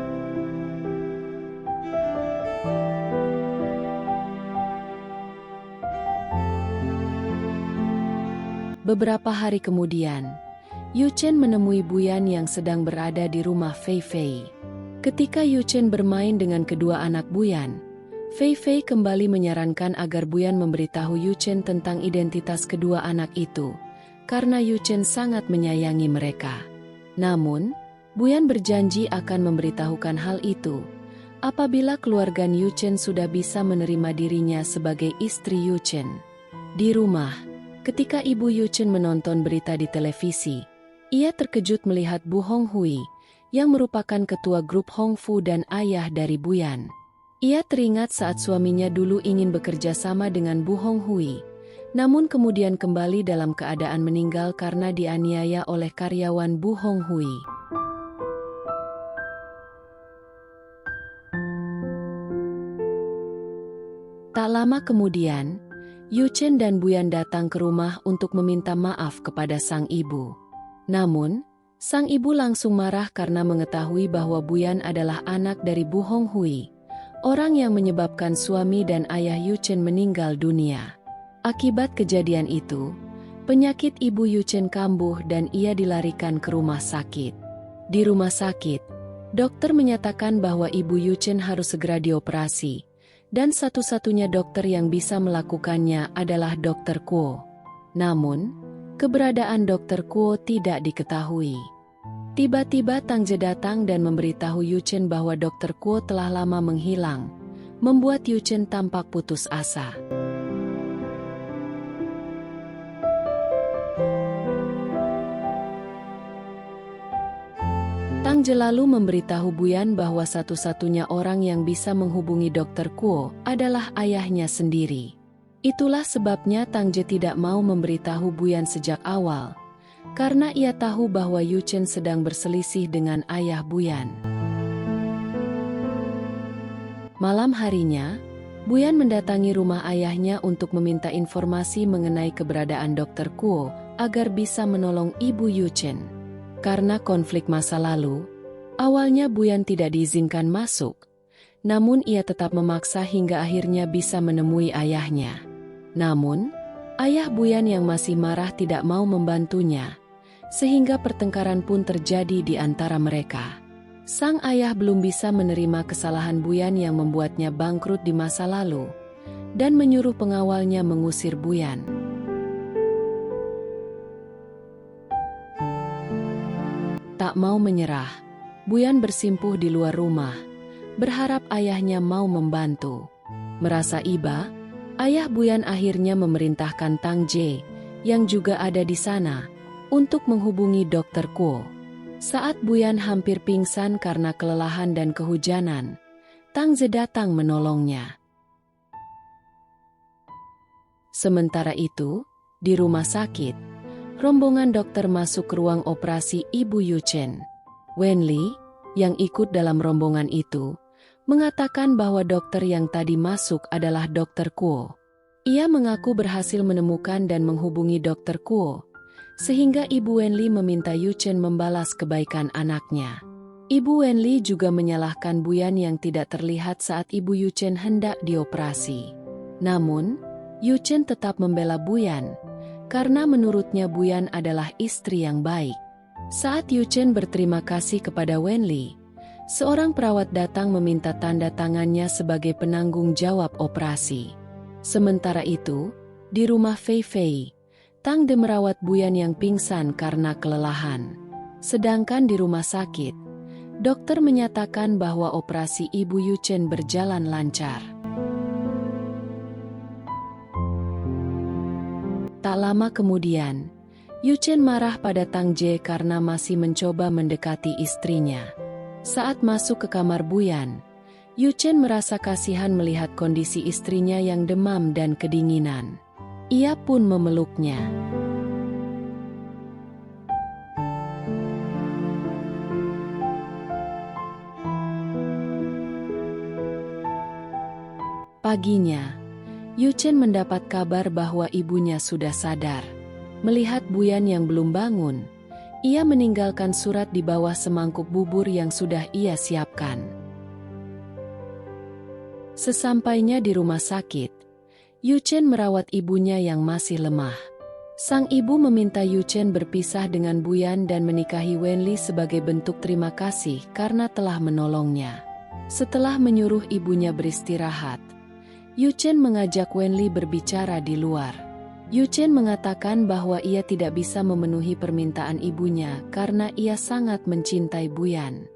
Beberapa hari kemudian, Yuchen menemui Buyan yang sedang berada di rumah Fei Fei. Ketika Yuchen bermain dengan kedua anak Buyan, Fei Fei kembali menyarankan agar Buyan memberitahu Yuchen tentang identitas kedua anak itu, karena Yuchen sangat menyayangi mereka. Namun, Buyan berjanji akan memberitahukan hal itu apabila keluarga Yuchen sudah bisa menerima dirinya sebagai istri Yuchen. Di rumah, ketika ibu Yuchen menonton berita di televisi, ia terkejut melihat Bu Honghui, yang merupakan ketua grup Hongfu dan ayah dari Buyan. Ia teringat saat suaminya dulu ingin bekerja sama dengan Bu Honghui, namun kemudian kembali dalam keadaan meninggal karena dianiaya oleh karyawan Bu Honghui. Tak lama kemudian, Yuchen dan Buyan datang ke rumah untuk meminta maaf kepada sang ibu. Namun, sang ibu langsung marah karena mengetahui bahwa Buyan adalah anak dari Bu Honghui, orang yang menyebabkan suami dan ayah Yuchen meninggal dunia. Akibat kejadian itu, penyakit ibu Yuchen kambuh dan ia dilarikan ke rumah sakit. Di rumah sakit, dokter menyatakan bahwa ibu Yuchen harus segera dioperasi, dan satu-satunya dokter yang bisa melakukannya adalah Dr. Kuo. Namun, keberadaan Dr. Kuo tidak diketahui. Tiba-tiba Tang Je datang dan memberitahu Yu Chen bahwa Dr. Kuo telah lama menghilang, membuat Yu Chen tampak putus asa. Tang Je lalu memberitahu Buyan bahwa satu-satunya orang yang bisa menghubungi Dr. Kuo adalah ayahnya sendiri. Itulah sebabnya Tang Je tidak mau memberitahu Buyan sejak awal, karena ia tahu bahwa Yu Chen sedang berselisih dengan ayah Buyan. Malam harinya, Buyan mendatangi rumah ayahnya untuk meminta informasi mengenai keberadaan Dr. Kuo agar bisa menolong ibu Yu Chen. Karena konflik masa lalu, awalnya Buyan tidak diizinkan masuk, namun ia tetap memaksa hingga akhirnya bisa menemui ayahnya. Namun, ayah Buyan yang masih marah tidak mau membantunya, sehingga pertengkaran pun terjadi di antara mereka. Sang ayah belum bisa menerima kesalahan Buyan yang membuatnya bangkrut di masa lalu, dan menyuruh pengawalnya mengusir Buyan. Tak mau menyerah, Buyan bersimpuh di luar rumah, berharap ayahnya mau membantu. Merasa iba, ayah Buyan akhirnya memerintahkan Tang Je, yang juga ada di sana, untuk menghubungi Dr. Kuo. Saat Buyan hampir pingsan karena kelelahan dan kehujanan, Tang Je datang menolongnya. Sementara itu, di rumah sakit, rombongan dokter masuk ke ruang operasi ibu Yu Chen. Wen Li, yang ikut dalam rombongan itu, mengatakan bahwa dokter yang tadi masuk adalah Dr. Kuo. Ia mengaku berhasil menemukan dan menghubungi Dr. Kuo, sehingga Ibu Wen Li meminta Yu Chen membalas kebaikan anaknya. Ibu Wen Li juga menyalahkan Buyan yang tidak terlihat saat Ibu Yu Chen hendak dioperasi. Namun, Yu Chen tetap membela Buyan, karena menurutnya Buyan adalah istri yang baik. Saat Yu Chen berterima kasih kepada Wen Li, seorang perawat datang meminta tanda tangannya sebagai penanggung jawab operasi. Sementara itu, di rumah Fei Fei, Tang De merawat Buyan yang pingsan karena kelelahan. Sedangkan di rumah sakit, dokter menyatakan bahwa operasi ibu Yu Chen berjalan lancar. Tak lama kemudian, Yu Chen marah pada Tang Je karena masih mencoba mendekati istrinya. Saat masuk ke kamar Buyan, Yu Chen merasa kasihan melihat kondisi istrinya yang demam dan kedinginan. Ia pun memeluknya. Paginya, Yu Chen mendapat kabar bahwa ibunya sudah sadar. Melihat Buyan yang belum bangun, ia meninggalkan surat di bawah semangkuk bubur yang sudah ia siapkan. Sesampainya di rumah sakit, Yu Chen merawat ibunya yang masih lemah. Sang ibu meminta Yu Chen berpisah dengan Buyan dan menikahi Wen Li sebagai bentuk terima kasih karena telah menolongnya. Setelah menyuruh ibunya beristirahat, Yu Chen mengajak Wen Li berbicara di luar. Yu Chen mengatakan bahwa ia tidak bisa memenuhi permintaan ibunya karena ia sangat mencintai Buyan.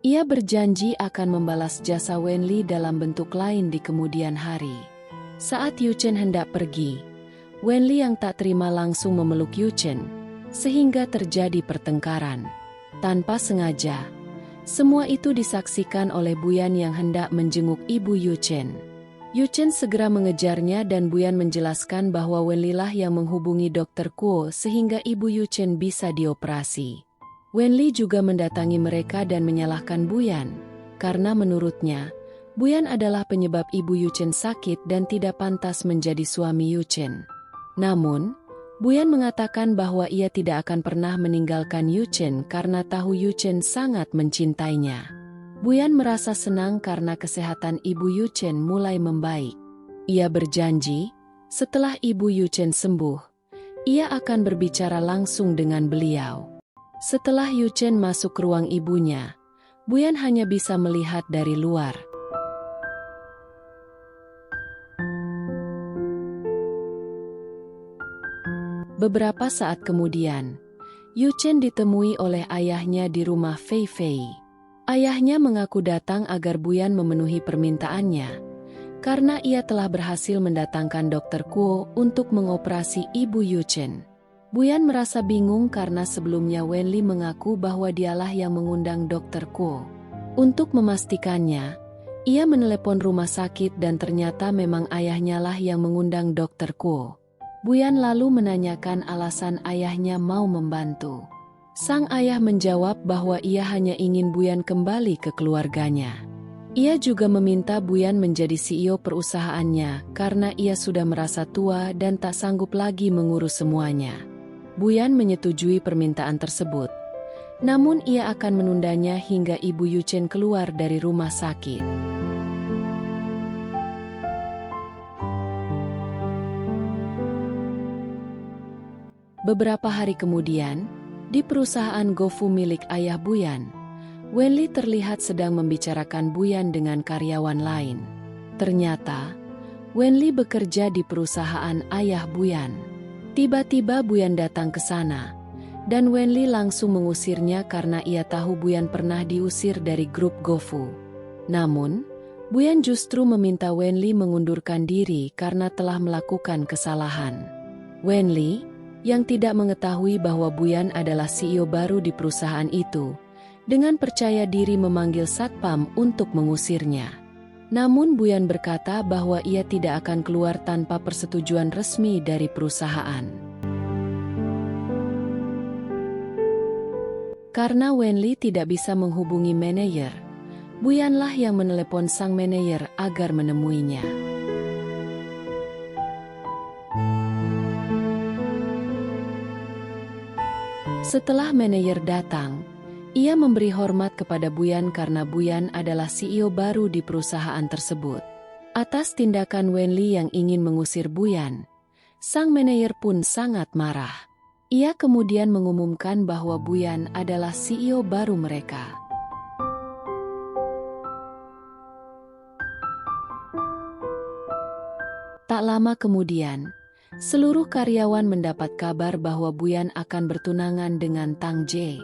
Ia berjanji akan membalas jasa Wen Li dalam bentuk lain di kemudian hari. Saat Yu Chen hendak pergi, Wen Li yang tak terima langsung memeluk Yu Chen, sehingga terjadi pertengkaran. Tanpa sengaja, semua itu disaksikan oleh Buyan yang hendak menjenguk ibu Yu Chen. Yu Chen segera mengejarnya dan Buyan menjelaskan bahwa Wen Li lah yang menghubungi Dr. Kuo sehingga ibu Yu Chen bisa dioperasi. Wen Li juga mendatangi mereka dan menyalahkan Buyan, karena menurutnya, Buyan adalah penyebab ibu Yu Chen sakit dan tidak pantas menjadi suami Yu Chen. Namun, Buyan mengatakan bahwa ia tidak akan pernah meninggalkan Yu Chen karena tahu Yu Chen sangat mencintainya. Buyan merasa senang karena kesehatan ibu Yu Chen mulai membaik. Ia berjanji, setelah ibu Yu Chen sembuh, ia akan berbicara langsung dengan beliau. Setelah Yu Chen masuk ke ruang ibunya, Buyan hanya bisa melihat dari luar. Beberapa saat kemudian, Yu Chen ditemui oleh ayahnya di rumah Fei Fei. Ayahnya mengaku datang agar Buyan memenuhi permintaannya, karena ia telah berhasil mendatangkan Dr. Kuo untuk mengoperasi ibu Yu Chen. Buyan merasa bingung karena sebelumnya Wenli mengaku bahwa dialah yang mengundang Dr. Kuo. Untuk memastikannya, ia menelepon rumah sakit dan ternyata memang ayahnya lah yang mengundang Dr. Kuo. Buyan lalu menanyakan alasan ayahnya mau membantu. Sang ayah menjawab bahwa ia hanya ingin Buyan kembali ke keluarganya. Ia juga meminta Buyan menjadi CEO perusahaannya karena ia sudah merasa tua dan tak sanggup lagi mengurus semuanya. Buyan menyetujui permintaan tersebut. Namun ia akan menundanya hingga ibu Yu Chen keluar dari rumah sakit. Beberapa hari kemudian, di perusahaan GoFu milik ayah Buyan, Wenli terlihat sedang membicarakan Buyan dengan karyawan lain. Ternyata, Wenli bekerja di perusahaan ayah Buyan. Tiba-tiba Buyan datang ke sana, dan Wenli langsung mengusirnya karena ia tahu Buyan pernah diusir dari grup GoFu. Namun, Buyan justru meminta Wenli mengundurkan diri karena telah melakukan kesalahan. Wenli, yang tidak mengetahui bahwa Buyan adalah CEO baru di perusahaan itu, dengan percaya diri memanggil satpam untuk mengusirnya. Namun Buyan berkata bahwa ia tidak akan keluar tanpa persetujuan resmi dari perusahaan. Karena Wenli tidak bisa menghubungi manajer, Buyanlah yang menelepon sang manajer agar menemuinya. Setelah manajer datang, ia memberi hormat kepada Buyan karena Buyan adalah CEO baru di perusahaan tersebut. Atas tindakan Wenli yang ingin mengusir Buyan, sang manajer pun sangat marah. Ia kemudian mengumumkan bahwa Buyan adalah CEO baru mereka. Tak lama kemudian, seluruh karyawan mendapat kabar bahwa Buyan akan bertunangan dengan Tang Jie.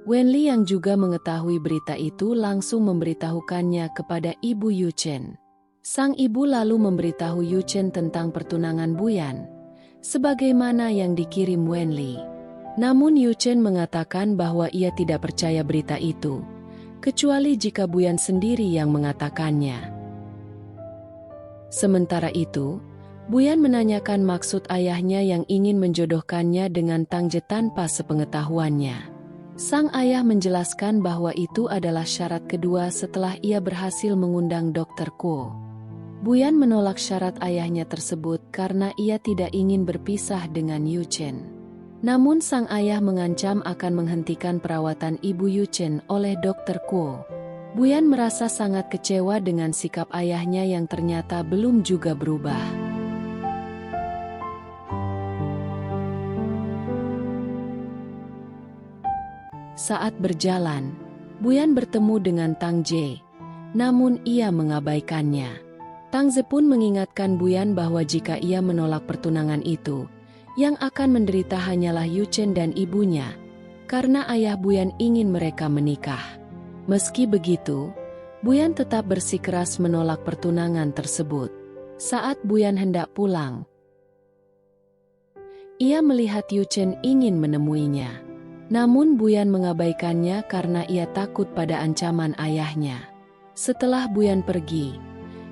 Wenli yang juga mengetahui berita itu langsung memberitahukannya kepada ibu Yu Chen. Sang ibu lalu memberitahu Yu Chen tentang pertunangan Buyan, sebagaimana yang dikirim Wenli. Namun Yu Chen mengatakan bahwa ia tidak percaya berita itu, kecuali jika Buyan sendiri yang mengatakannya. Sementara itu, Buyan menanyakan maksud ayahnya yang ingin menjodohkannya dengan Tang Jie tanpa sepengetahuannya. Sang ayah menjelaskan bahwa itu adalah syarat kedua setelah ia berhasil mengundang Dr. Kuo. Buyan menolak syarat ayahnya tersebut karena ia tidak ingin berpisah dengan Yu Chen. Namun sang ayah mengancam akan menghentikan perawatan ibu Yu Chen oleh Dr. Kuo. Buyan merasa sangat kecewa dengan sikap ayahnya yang ternyata belum juga berubah. Saat berjalan, Buyan bertemu dengan Tang Jie, namun ia mengabaikannya. Tang Jie pun mengingatkan Buyan bahwa jika ia menolak pertunangan itu, yang akan menderita hanyalah Yu Chen dan ibunya, karena ayah Buyan ingin mereka menikah. Meski begitu, Buyan tetap bersikeras menolak pertunangan tersebut. Saat Buyan hendak pulang, ia melihat Yu Chen ingin menemuinya. Namun Buyan mengabaikannya karena ia takut pada ancaman ayahnya. Setelah Buyan pergi,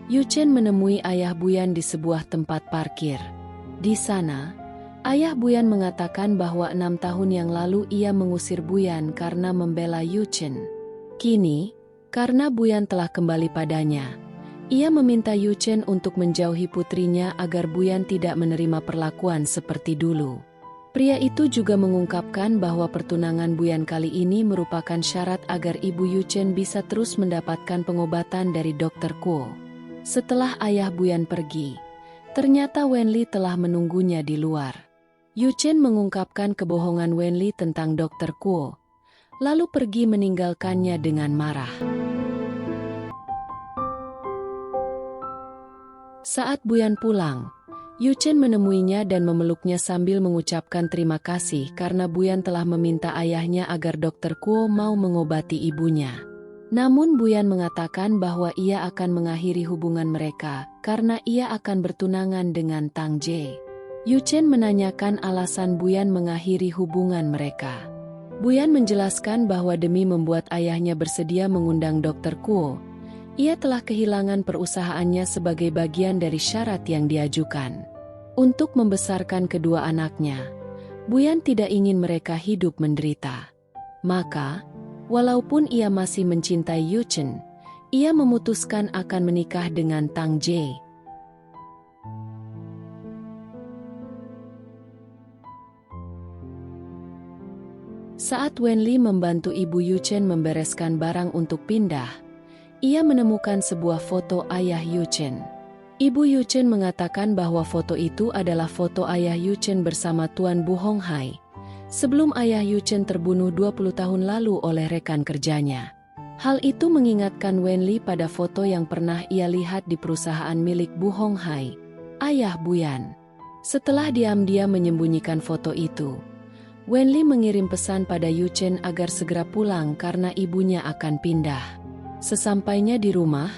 Yu Chen menemui ayah Buyan di sebuah tempat parkir. Di sana, ayah Buyan mengatakan bahwa 6 tahun yang lalu ia mengusir Buyan karena membela Yu Chen. Kini, karena Buyan telah kembali padanya, ia meminta Yu Chen untuk menjauhi putrinya agar Buyan tidak menerima perlakuan seperti dulu. Pria itu juga mengungkapkan bahwa pertunangan Buyan kali ini merupakan syarat agar ibu Yu Chen bisa terus mendapatkan pengobatan dari Dr. Kuo. Setelah ayah Buyan pergi, ternyata Wenli telah menunggunya di luar. Yu Chen mengungkapkan kebohongan Wenli tentang Dr. Kuo, lalu pergi meninggalkannya dengan marah. Saat Buyan pulang, Yu Chen menemuinya dan memeluknya sambil mengucapkan terima kasih karena Buyan telah meminta ayahnya agar Dr. Kuo mau mengobati ibunya. Namun Buyan mengatakan bahwa ia akan mengakhiri hubungan mereka karena ia akan bertunangan dengan Tang Jie. Yu Chen menanyakan alasan Buyan mengakhiri hubungan mereka. Buyan menjelaskan bahwa demi membuat ayahnya bersedia mengundang Dr. Kuo, ia telah kehilangan perusahaannya sebagai bagian dari syarat yang diajukan. Untuk membesarkan kedua anaknya, Buyan tidak ingin mereka hidup menderita. Maka, walaupun ia masih mencintai Yu Chen, ia memutuskan akan menikah dengan Tang Jie. Saat Wenli membantu ibu Yu Chen membereskan barang untuk pindah, ia menemukan sebuah foto ayah Yu Chen. Ibu Yu Chen mengatakan bahwa foto itu adalah foto ayah Yu Chen bersama Tuan Bu Hong Hai, sebelum ayah Yu Chen terbunuh 20 tahun lalu oleh rekan kerjanya. Hal itu mengingatkan Wenli pada foto yang pernah ia lihat di perusahaan milik Bu Hong Hai, ayah Buyan. Setelah diam-diam menyembunyikan foto itu, Wenli mengirim pesan pada Yu Chen agar segera pulang karena ibunya akan pindah. Sesampainya di rumah,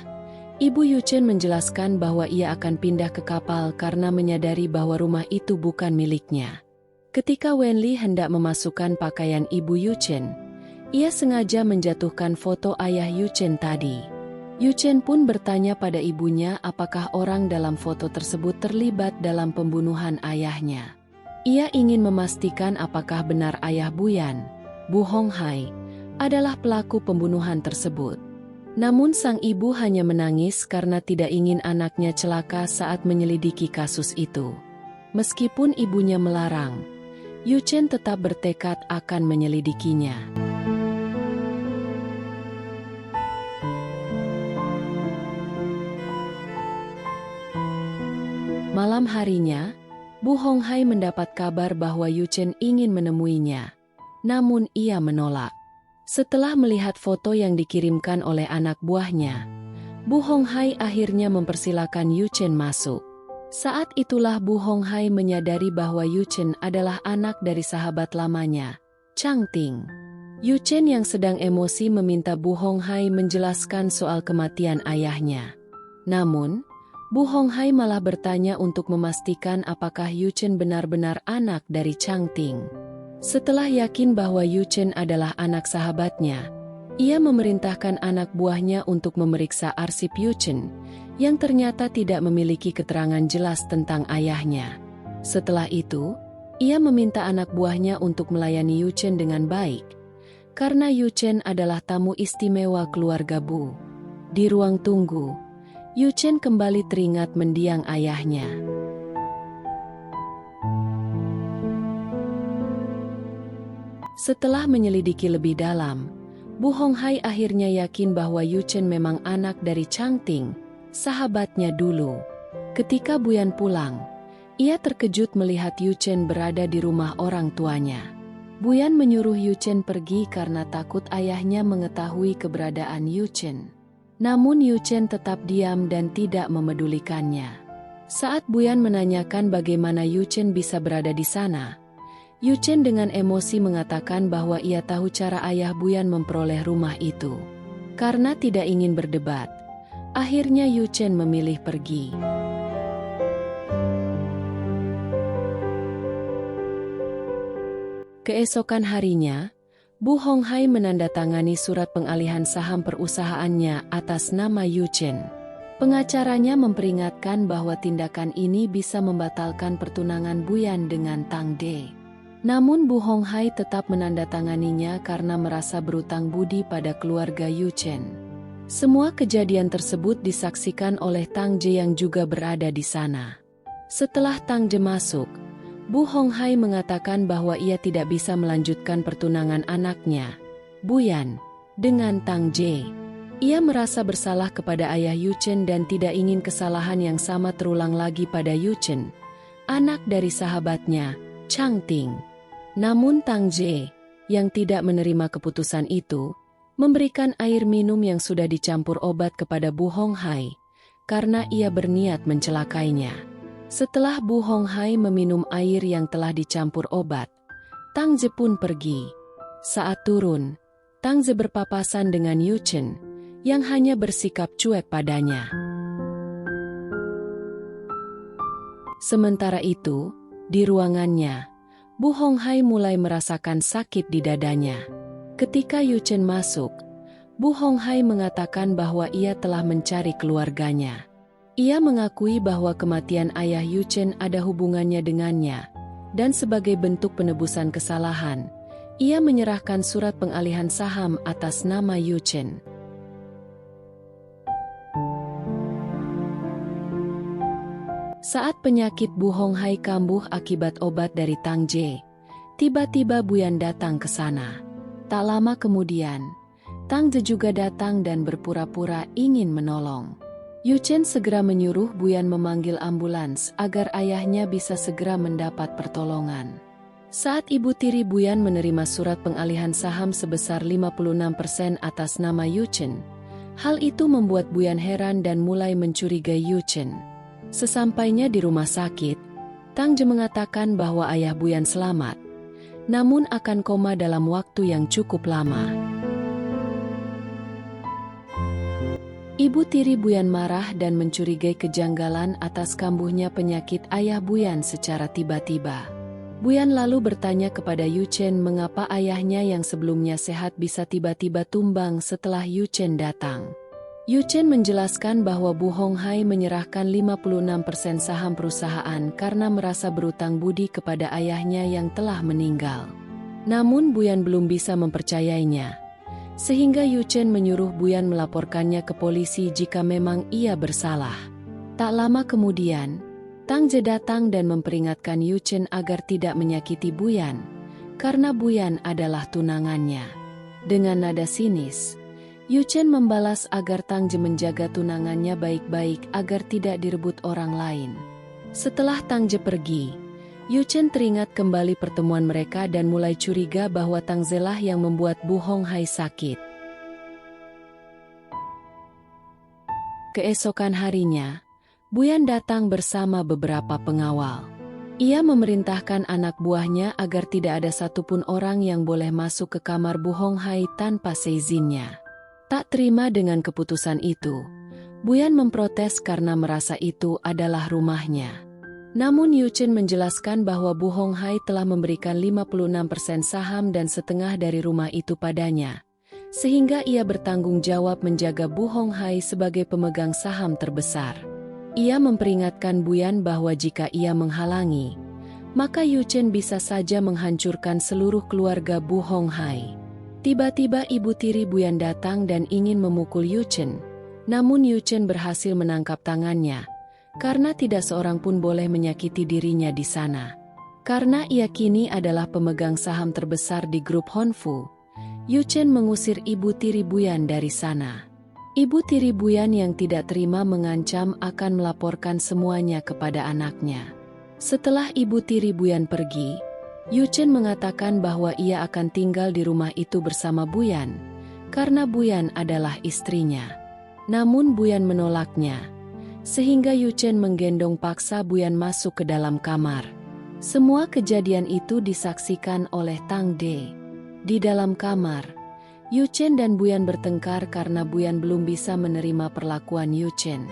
Ibu Yu Chen menjelaskan bahwa ia akan pindah ke kapal karena menyadari bahwa rumah itu bukan miliknya. Ketika Wenli hendak memasukkan pakaian ibu Yu Chen, ia sengaja menjatuhkan foto ayah Yu Chen tadi. Yu Chen pun bertanya pada ibunya apakah orang dalam foto tersebut terlibat dalam pembunuhan ayahnya. Ia ingin memastikan apakah benar ayah Buyan, Bu Hong Hai, adalah pelaku pembunuhan tersebut. Namun sang ibu hanya menangis karena tidak ingin anaknya celaka saat menyelidiki kasus itu. Meskipun ibunya melarang, Yu Chen tetap bertekad akan menyelidikinya. Malam harinya, Bu Hong Hai mendapat kabar bahwa Yu Chen ingin menemuinya. Namun ia menolak. Setelah melihat foto yang dikirimkan oleh anak buahnya, Bu Hong Hai akhirnya mempersilakan Yu Chen masuk. Saat itulah Bu Hong Hai menyadari bahwa Yu Chen adalah anak dari sahabat lamanya, Chang Ting. Yu Chen yang sedang emosi meminta Bu Hong Hai menjelaskan soal kematian ayahnya. Namun, Bu Hong Hai malah bertanya untuk memastikan apakah Yu Chen benar-benar anak dari Chang Ting. Setelah yakin bahwa Yu Chen adalah anak sahabatnya, ia memerintahkan anak buahnya untuk memeriksa arsip Yu Chen, yang ternyata tidak memiliki keterangan jelas tentang ayahnya. Setelah itu, ia meminta anak buahnya untuk melayani Yu Chen dengan baik, karena Yu Chen adalah tamu istimewa keluarga Bu. Di ruang tunggu, Yu Chen kembali teringat mendiang ayahnya. Setelah menyelidiki lebih dalam, Bu Hong Hai akhirnya yakin bahwa Yu Chen memang anak dari Chang Ting, sahabatnya dulu. Ketika Buyan pulang, ia terkejut melihat Yu Chen berada di rumah orang tuanya. Buyan menyuruh Yu Chen pergi karena takut ayahnya mengetahui keberadaan Yu Chen. Namun Yu Chen tetap diam dan tidak memedulikannya. Saat Buyan menanyakan bagaimana Yu Chen bisa berada di sana, Yu Chen dengan emosi mengatakan bahwa ia tahu cara ayah Buyan memperoleh rumah itu. Karena tidak ingin berdebat, akhirnya Yu Chen memilih pergi. Keesokan harinya, Bu Hong Hai menandatangani surat pengalihan saham perusahaannya atas nama Yu Chen. Pengacaranya memperingatkan bahwa tindakan ini bisa membatalkan pertunangan Buyan dengan Tang De. Namun Bu Hong Hai tetap menandatanganinya karena merasa berutang budi pada keluarga Yu Chen. Semua kejadian tersebut disaksikan oleh Tang Je yang juga berada di sana. Setelah Tang Je masuk, Bu Hong Hai mengatakan bahwa ia tidak bisa melanjutkan pertunangan anaknya, Buyan, dengan Tang Je. Ia merasa bersalah kepada ayah Yu Chen dan tidak ingin kesalahan yang sama terulang lagi pada Yu Chen, anak dari sahabatnya, Chang Ting. Namun Tang Je, yang tidak menerima keputusan itu, memberikan air minum yang sudah dicampur obat kepada Bu Hong Hai, karena ia berniat mencelakainya. Setelah Bu Honghai meminum air yang telah dicampur obat, Tang Je pun pergi. Saat turun, Tang Je berpapasan dengan Yu Chen, yang hanya bersikap cuek padanya. Sementara itu, di ruangannya, Bu Honghai mulai merasakan sakit di dadanya. Ketika Yu Chen masuk, Bu Honghai mengatakan bahwa ia telah mencari keluarganya. Ia mengakui bahwa kematian ayah Yu Chen ada hubungannya dengannya, dan sebagai bentuk penebusan kesalahan, ia menyerahkan surat pengalihan saham atas nama Yu Chen. Saat penyakit Bu Honghai kambuh akibat obat dari Tang Je, tiba-tiba Buyan datang ke sana. Tak lama kemudian, Tang Je juga datang dan berpura-pura ingin menolong. Yu Chen segera menyuruh Buyan memanggil ambulans agar ayahnya bisa segera mendapat pertolongan. Saat ibu tiri Buyan menerima surat pengalihan saham sebesar 56% atas nama Yu Chen, hal itu membuat Buyan heran dan mulai mencurigai Yu Chen. Sesampainya di rumah sakit, Tang Je mengatakan bahwa ayah Buyan selamat, namun akan koma dalam waktu yang cukup lama. Ibu tiri Buyan marah dan mencurigai kejanggalan atas kambuhnya penyakit ayah Buyan secara tiba-tiba. Buyan lalu bertanya kepada Yu Chen mengapa ayahnya yang sebelumnya sehat bisa tiba-tiba tumbang setelah Yu Chen datang. Yu Chen menjelaskan bahwa Bu Honghai menyerahkan 56% saham perusahaan karena merasa berutang budi kepada ayahnya yang telah meninggal. Namun Buyan belum bisa mempercayainya, sehingga Yu Chen menyuruh Buyan melaporkannya ke polisi jika memang ia bersalah. Tak lama kemudian, Tang Je datang dan memperingatkan Yu Chen agar tidak menyakiti Buyan, karena Buyan adalah tunangannya. Dengan nada sinis, Yu Chen membalas agar Tang Je menjaga tunangannya baik-baik agar tidak direbut orang lain. Setelah Tang Je pergi, Yu Chen teringat kembali pertemuan mereka dan mulai curiga bahwa Tang Je lah yang membuat Bu Honghai sakit. Keesokan harinya, Buyan datang bersama beberapa pengawal. Ia memerintahkan anak buahnya agar tidak ada satupun orang yang boleh masuk ke kamar Bu Honghai tanpa seizinnya. Tak terima dengan keputusan itu, Buyan memprotes karena merasa itu adalah rumahnya. Namun Yu Chen menjelaskan bahwa Bu Honghai telah memberikan 56% saham dan setengah dari rumah itu padanya, sehingga ia bertanggung jawab menjaga Bu Honghai sebagai pemegang saham terbesar. Ia memperingatkan Buyan bahwa jika ia menghalangi, maka Yu Chen bisa saja menghancurkan seluruh keluarga Bu Honghai. Tiba-tiba ibu tiri Buyan datang dan ingin memukul Yu Chen, namun Yu Chen berhasil menangkap tangannya, karena tidak seorang pun boleh menyakiti dirinya di sana. Karena ia kini adalah pemegang saham terbesar di grup Honfu, Yu Chen mengusir ibu tiri Buyan dari sana. Ibu tiri Buyan yang tidak terima mengancam akan melaporkan semuanya kepada anaknya. Setelah ibu tiri Buyan pergi, Yu Chen mengatakan bahwa ia akan tinggal di rumah itu bersama Buyan, karena Buyan adalah istrinya. Namun Buyan menolaknya, sehingga Yu Chen menggendong paksa Buyan masuk ke dalam kamar. Semua kejadian itu disaksikan oleh Tang De. Di dalam kamar, Yu Chen dan Buyan bertengkar karena Buyan belum bisa menerima perlakuan Yu Chen.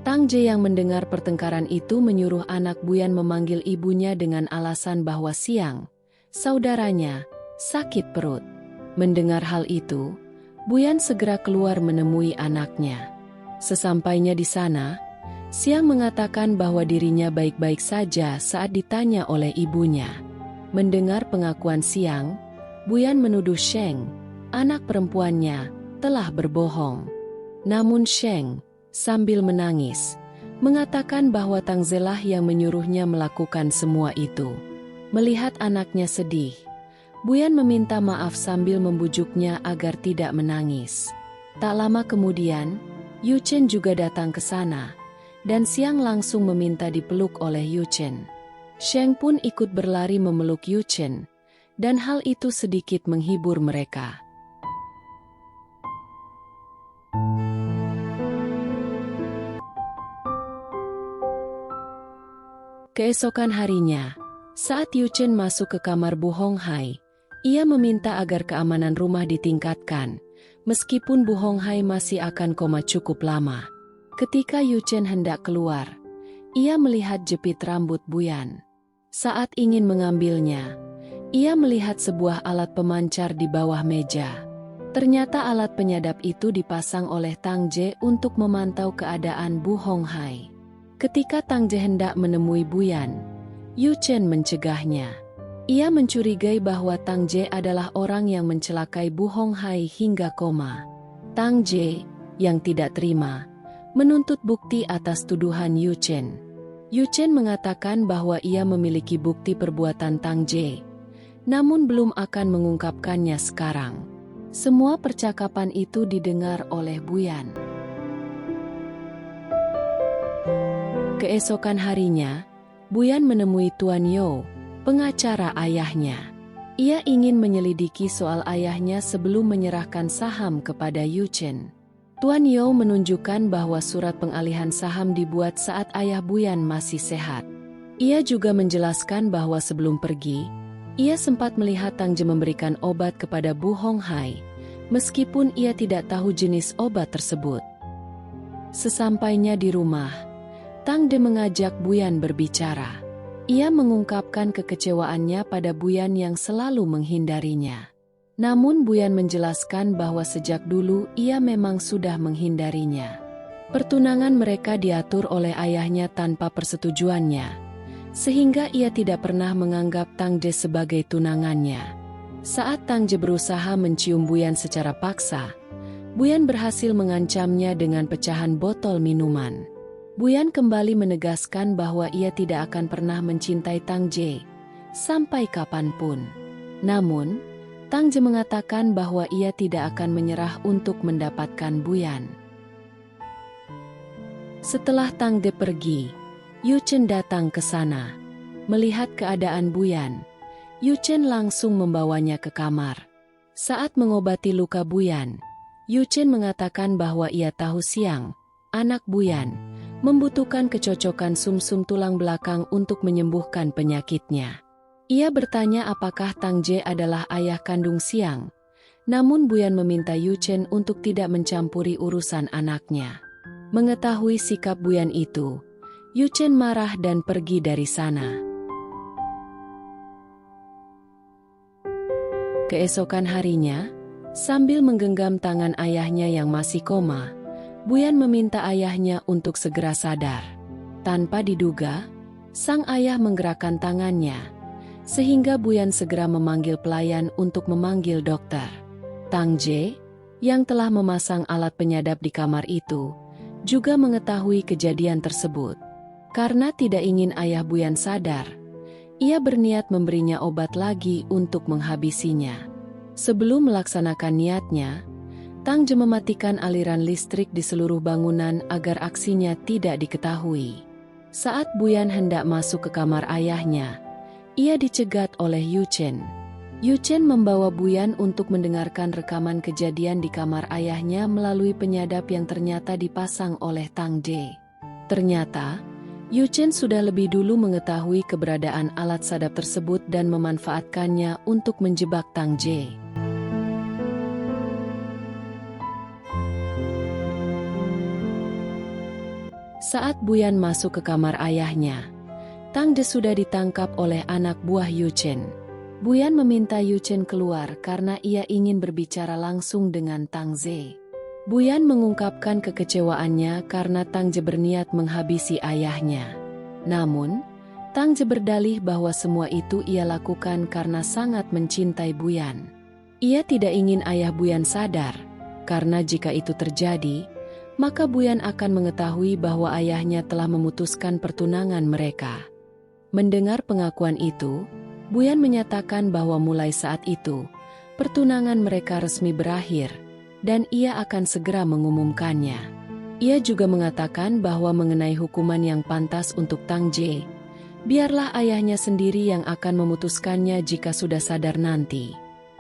Tang Je yang mendengar pertengkaran itu menyuruh anak Buyan memanggil ibunya dengan alasan bahwa Siang, saudaranya, sakit perut. Mendengar hal itu, Buyan segera keluar menemui anaknya. Sesampainya di sana, Siang mengatakan bahwa dirinya baik-baik saja saat ditanya oleh ibunya. Mendengar pengakuan Siang, Buyan menuduh Sheng, anak perempuannya, telah berbohong. Namun Sheng, sambil menangis, mengatakan bahwa Tang Je lah yang menyuruhnya melakukan semua itu. Melihat anaknya sedih, Buyan meminta maaf sambil membujuknya agar tidak menangis. Tak lama kemudian, Yu Chen juga datang ke sana, dan Siang langsung meminta dipeluk oleh Yu Chen. Sheng pun ikut berlari memeluk Yu Chen, dan hal itu sedikit menghibur mereka. Keesokan harinya, saat Yu Chen masuk ke kamar Bu Hong Hai, ia meminta agar keamanan rumah ditingkatkan, meskipun Bu Hong Hai masih akan koma cukup lama. Ketika Yu Chen hendak keluar, ia melihat jepit rambut Buyan. Saat ingin mengambilnya, ia melihat sebuah alat pemancar di bawah meja. Ternyata alat penyadap itu dipasang oleh Tang Je untuk memantau keadaan Bu Hong Hai. Ketika Tang Je hendak menemui Buyan, Yu Chen mencegahnya. Ia mencurigai bahwa Tang Je adalah orang yang mencelakai Bu Hong Hai hingga koma. Tang Je, yang tidak terima, menuntut bukti atas tuduhan Yu Chen. Yu Chen mengatakan bahwa ia memiliki bukti perbuatan Tang Je, namun belum akan mengungkapkannya sekarang. Semua percakapan itu didengar oleh Buyan. Keesokan harinya, Buyan menemui Tuan Yo, pengacara ayahnya. Ia ingin menyelidiki soal ayahnya sebelum menyerahkan saham kepada Yu Chen. Tuan Yo menunjukkan bahwa surat pengalihan saham dibuat saat ayah Buyan masih sehat. Ia juga menjelaskan bahwa sebelum pergi, ia sempat melihat Tang Je memberikan obat kepada Bu Hong Hai, meskipun ia tidak tahu jenis obat tersebut. Sesampainya di rumah, Tang De mengajak Buyan berbicara. Ia mengungkapkan kekecewaannya pada Buyan yang selalu menghindarinya. Namun Buyan menjelaskan bahwa sejak dulu ia memang sudah menghindarinya. Pertunangan mereka diatur oleh ayahnya tanpa persetujuannya, sehingga ia tidak pernah menganggap Tang Je sebagai tunangannya. Saat Tang Je berusaha mencium Buyan secara paksa, Buyan berhasil mengancamnya dengan pecahan botol minuman. Buyan kembali menegaskan bahwa ia tidak akan pernah mencintai Tang Je, sampai kapanpun. Namun, Tang Je mengatakan bahwa ia tidak akan menyerah untuk mendapatkan Buyan. Setelah Tang De pergi, Yu Chen datang ke sana. Melihat keadaan Buyan, Yu Chen langsung membawanya ke kamar. Saat mengobati luka Buyan, Yu Chen mengatakan bahwa ia tahu Siang, anak Buyan, membutuhkan kecocokan sumsum tulang belakang untuk menyembuhkan penyakitnya. Ia bertanya apakah Tang Je adalah ayah kandung Siang, namun Buyan meminta Yu Chen untuk tidak mencampuri urusan anaknya. Mengetahui sikap Buyan itu, Yu Chen marah dan pergi dari sana. Keesokan harinya, sambil menggenggam tangan ayahnya yang masih koma, Buyan meminta ayahnya untuk segera sadar. Tanpa diduga, sang ayah menggerakkan tangannya, sehingga Buyan segera memanggil pelayan untuk memanggil dokter. Tang Je, yang telah memasang alat penyadap di kamar itu, juga mengetahui kejadian tersebut. Karena tidak ingin ayah Buyan sadar, ia berniat memberinya obat lagi untuk menghabisinya. Sebelum melaksanakan niatnya, Tang Je mematikan aliran listrik di seluruh bangunan agar aksinya tidak diketahui. Saat Buyan hendak masuk ke kamar ayahnya, ia dicegat oleh Yu Chen. Yu Chen membawa Buyan untuk mendengarkan rekaman kejadian di kamar ayahnya melalui penyadap yang ternyata dipasang oleh Tang Je. Ternyata, Yu Chen sudah lebih dulu mengetahui keberadaan alat sadap tersebut dan memanfaatkannya untuk menjebak Tang Je. Saat Buyan masuk ke kamar ayahnya, Tang Je sudah ditangkap oleh anak buah Yu Chen. Buyan meminta Yu Chen keluar karena ia ingin berbicara langsung dengan Tang Je. Buyan mengungkapkan kekecewaannya karena Tang Je berniat menghabisi ayahnya. Namun, Tang Je berdalih bahwa semua itu ia lakukan karena sangat mencintai Buyan. Ia tidak ingin ayah Buyan sadar, karena jika itu terjadi, maka Buyan akan mengetahui bahwa ayahnya telah memutuskan pertunangan mereka. Mendengar pengakuan itu, Buyan menyatakan bahwa mulai saat itu, pertunangan mereka resmi berakhir, dan ia akan segera mengumumkannya. Ia juga mengatakan bahwa mengenai hukuman yang pantas untuk Tang Je, biarlah ayahnya sendiri yang akan memutuskannya jika sudah sadar nanti.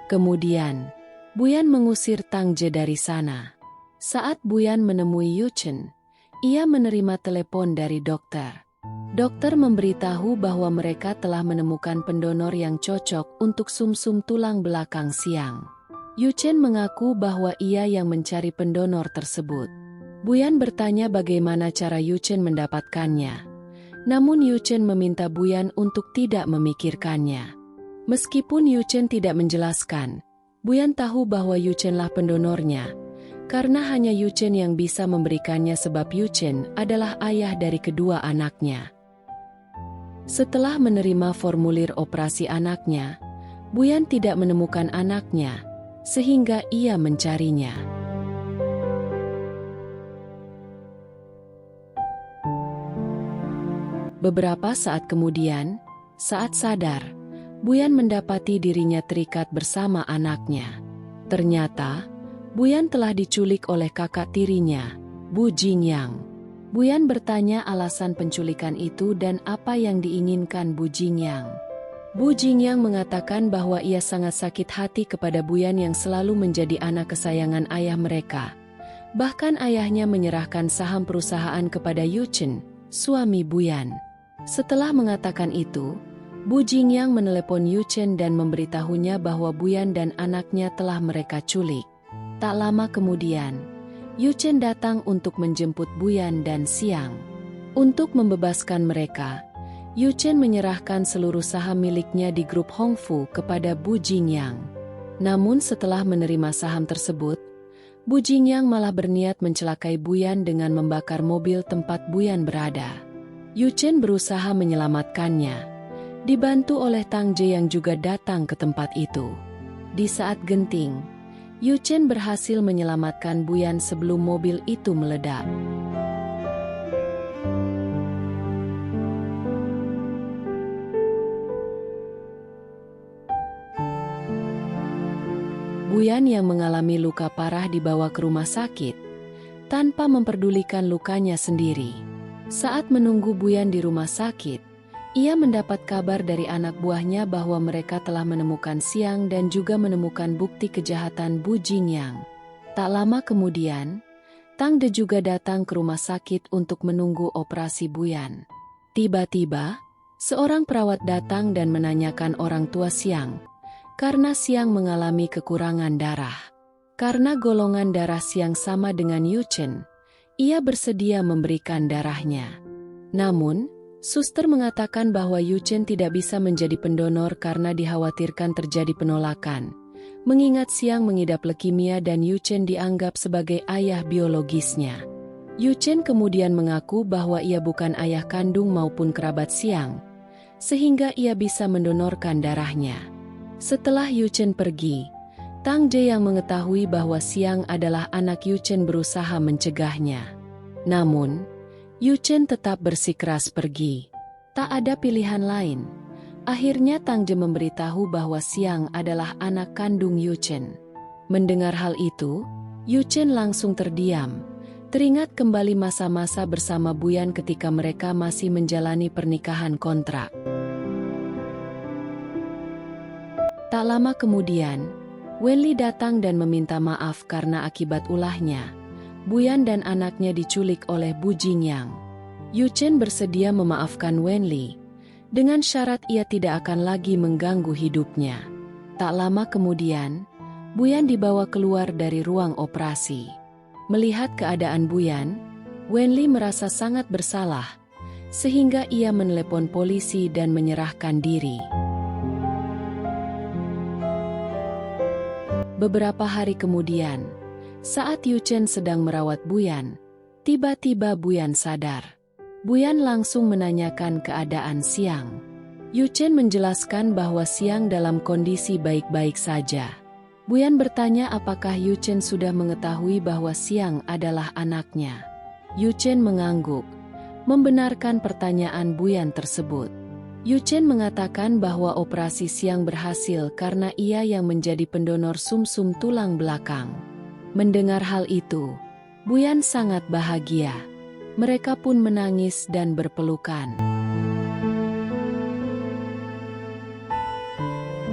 Kemudian, Buyan mengusir Tang Je dari sana. Saat Buyan menemui Yu Chen, ia menerima telepon dari dokter. Dokter memberitahu bahwa mereka telah menemukan pendonor yang cocok untuk sumsum tulang belakang Xiang. Yu Chen mengaku bahwa ia yang mencari pendonor tersebut. Buyan bertanya bagaimana cara Yu Chen mendapatkannya. Namun Yu Chen meminta Buyan untuk tidak memikirkannya. Meskipun Yu Chen tidak menjelaskan, Buyan tahu bahwa Yu Chen-lah pendonornya, karena hanya Yu Chen yang bisa memberikannya sebab Yu Chen adalah ayah dari kedua anaknya. Setelah menerima formulir operasi anaknya, Buyan tidak menemukan anaknya, sehingga ia mencarinya. Beberapa saat kemudian, saat sadar, Buyan mendapati dirinya terikat bersama anaknya. Ternyata, Buyan telah diculik oleh kakak tirinya, Bu Jingyang. Buyan bertanya alasan penculikan itu dan apa yang diinginkan Bu Jingyang. Bu Jingyang mengatakan bahwa ia sangat sakit hati kepada Buyan yang selalu menjadi anak kesayangan ayah mereka. Bahkan ayahnya menyerahkan saham perusahaan kepada Yu Chen, suami Buyan. Setelah mengatakan itu, Bu Jingyang menelepon Yu Chen dan memberitahunya bahwa Buyan dan anaknya telah mereka culik. Tak lama kemudian, Yu Chen datang untuk menjemput Buyan dan Xiang. Untuk membebaskan mereka, Yu Chen menyerahkan seluruh saham miliknya di grup Hongfu kepada Bu Jingyang. Namun setelah menerima saham tersebut, Bu Jingyang malah berniat mencelakai Buyan dengan membakar mobil tempat Buyan berada. Yu Chen berusaha menyelamatkannya, dibantu oleh Tang Je yang juga datang ke tempat itu. Di saat genting, Yu Chen berhasil menyelamatkan Buyan sebelum mobil itu meledak. Buyan yang mengalami luka parah dibawa ke rumah sakit, tanpa memperdulikan lukanya sendiri. Saat menunggu Buyan di rumah sakit, ia mendapat kabar dari anak buahnya bahwa mereka telah menemukan Xiang dan juga menemukan bukti kejahatan Bu Jingyang. Tak lama kemudian, Tang De juga datang ke rumah sakit untuk menunggu operasi Buyan. Tiba-tiba, seorang perawat datang dan menanyakan orang tua Xiang, karena Xiang mengalami kekurangan darah. Karena golongan darah Xiang sama dengan Yu Chen, ia bersedia memberikan darahnya. Namun, suster mengatakan bahwa Yu Chen tidak bisa menjadi pendonor karena dikhawatirkan terjadi penolakan, mengingat Xiang mengidap leukemia dan Yu Chen dianggap sebagai ayah biologisnya. Yu Chen kemudian mengaku bahwa ia bukan ayah kandung maupun kerabat Xiang, sehingga ia bisa mendonorkan darahnya. Setelah Yu Chen pergi, Tang Je yang mengetahui bahwa Xiang adalah anak Yu Chen berusaha mencegahnya. Namun, Yu Chen tetap bersikeras pergi. Tak ada pilihan lain. Akhirnya Tang Je memberitahu bahwa Xiang adalah anak kandung Yu Chen. Mendengar hal itu, Yu Chen langsung terdiam. Teringat kembali masa-masa bersama Buyan ketika mereka masih menjalani pernikahan kontrak. Tak lama kemudian, Wenli datang dan meminta maaf karena akibat ulahnya. Buyan dan anaknya diculik oleh Bu Jingyang. Yu Chen bersedia memaafkan Wenli, dengan syarat ia tidak akan lagi mengganggu hidupnya. Tak lama kemudian, Buyan dibawa keluar dari ruang operasi. Melihat keadaan Buyan, Wenli merasa sangat bersalah, sehingga ia menelepon polisi dan menyerahkan diri. Beberapa hari kemudian, saat Yu Chen sedang merawat Buyan, tiba-tiba Buyan sadar. Buyan langsung menanyakan keadaan Xiang. Yu Chen menjelaskan bahwa Xiang dalam kondisi baik-baik saja. Buyan bertanya apakah Yu Chen sudah mengetahui bahwa Xiang adalah anaknya. Yu Chen mengangguk, membenarkan pertanyaan Buyan tersebut. Yu Chen mengatakan bahwa operasi Xiang berhasil karena ia yang menjadi pendonor sumsum tulang belakang. Mendengar hal itu, Buyan sangat bahagia. Mereka pun menangis dan berpelukan.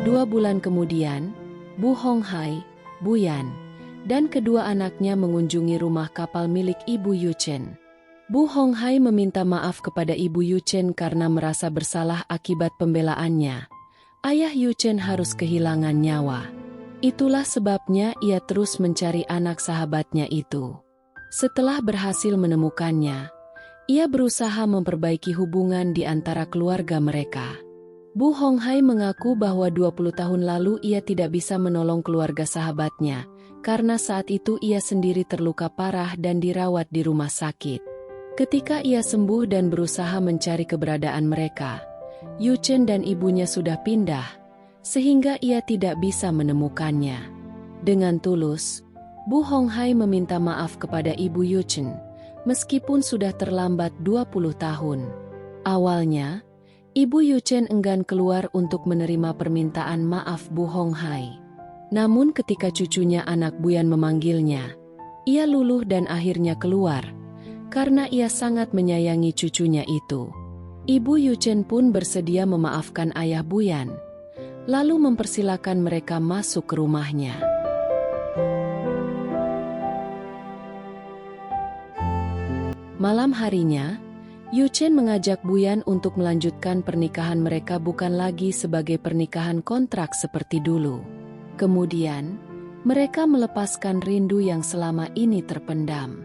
2 bulan kemudian, Bu Honghai, Buyan, dan kedua anaknya mengunjungi rumah kapal milik Ibu Yu Chen. Bu Honghai meminta maaf kepada Ibu Yuchen karena merasa bersalah akibat pembelaannya. Ayah Yuchen harus kehilangan nyawa. Itulah sebabnya ia terus mencari anak sahabatnya itu. Setelah berhasil menemukannya, ia berusaha memperbaiki hubungan di antara keluarga mereka. Bu Honghai mengaku bahwa 20 tahun lalu ia tidak bisa menolong keluarga sahabatnya, karena saat itu ia sendiri terluka parah dan dirawat di rumah sakit. Ketika ia sembuh dan berusaha mencari keberadaan mereka, Yuchen dan ibunya sudah pindah, sehingga ia tidak bisa menemukannya. Dengan tulus, Bu Honghai meminta maaf kepada Ibu Yuchen, meskipun sudah terlambat 20 tahun. Awalnya, Ibu Yuchen enggan keluar untuk menerima permintaan maaf Bu Honghai. Namun ketika cucunya anak Buyan memanggilnya, ia luluh dan akhirnya keluar, karena ia sangat menyayangi cucunya itu. Ibu Yuchen pun bersedia memaafkan ayah Buyan, lalu mempersilakan mereka masuk ke rumahnya. Malam harinya, Yuchen mengajak Buyan untuk melanjutkan pernikahan mereka bukan lagi sebagai pernikahan kontrak seperti dulu. Kemudian, mereka melepaskan rindu yang selama ini terpendam.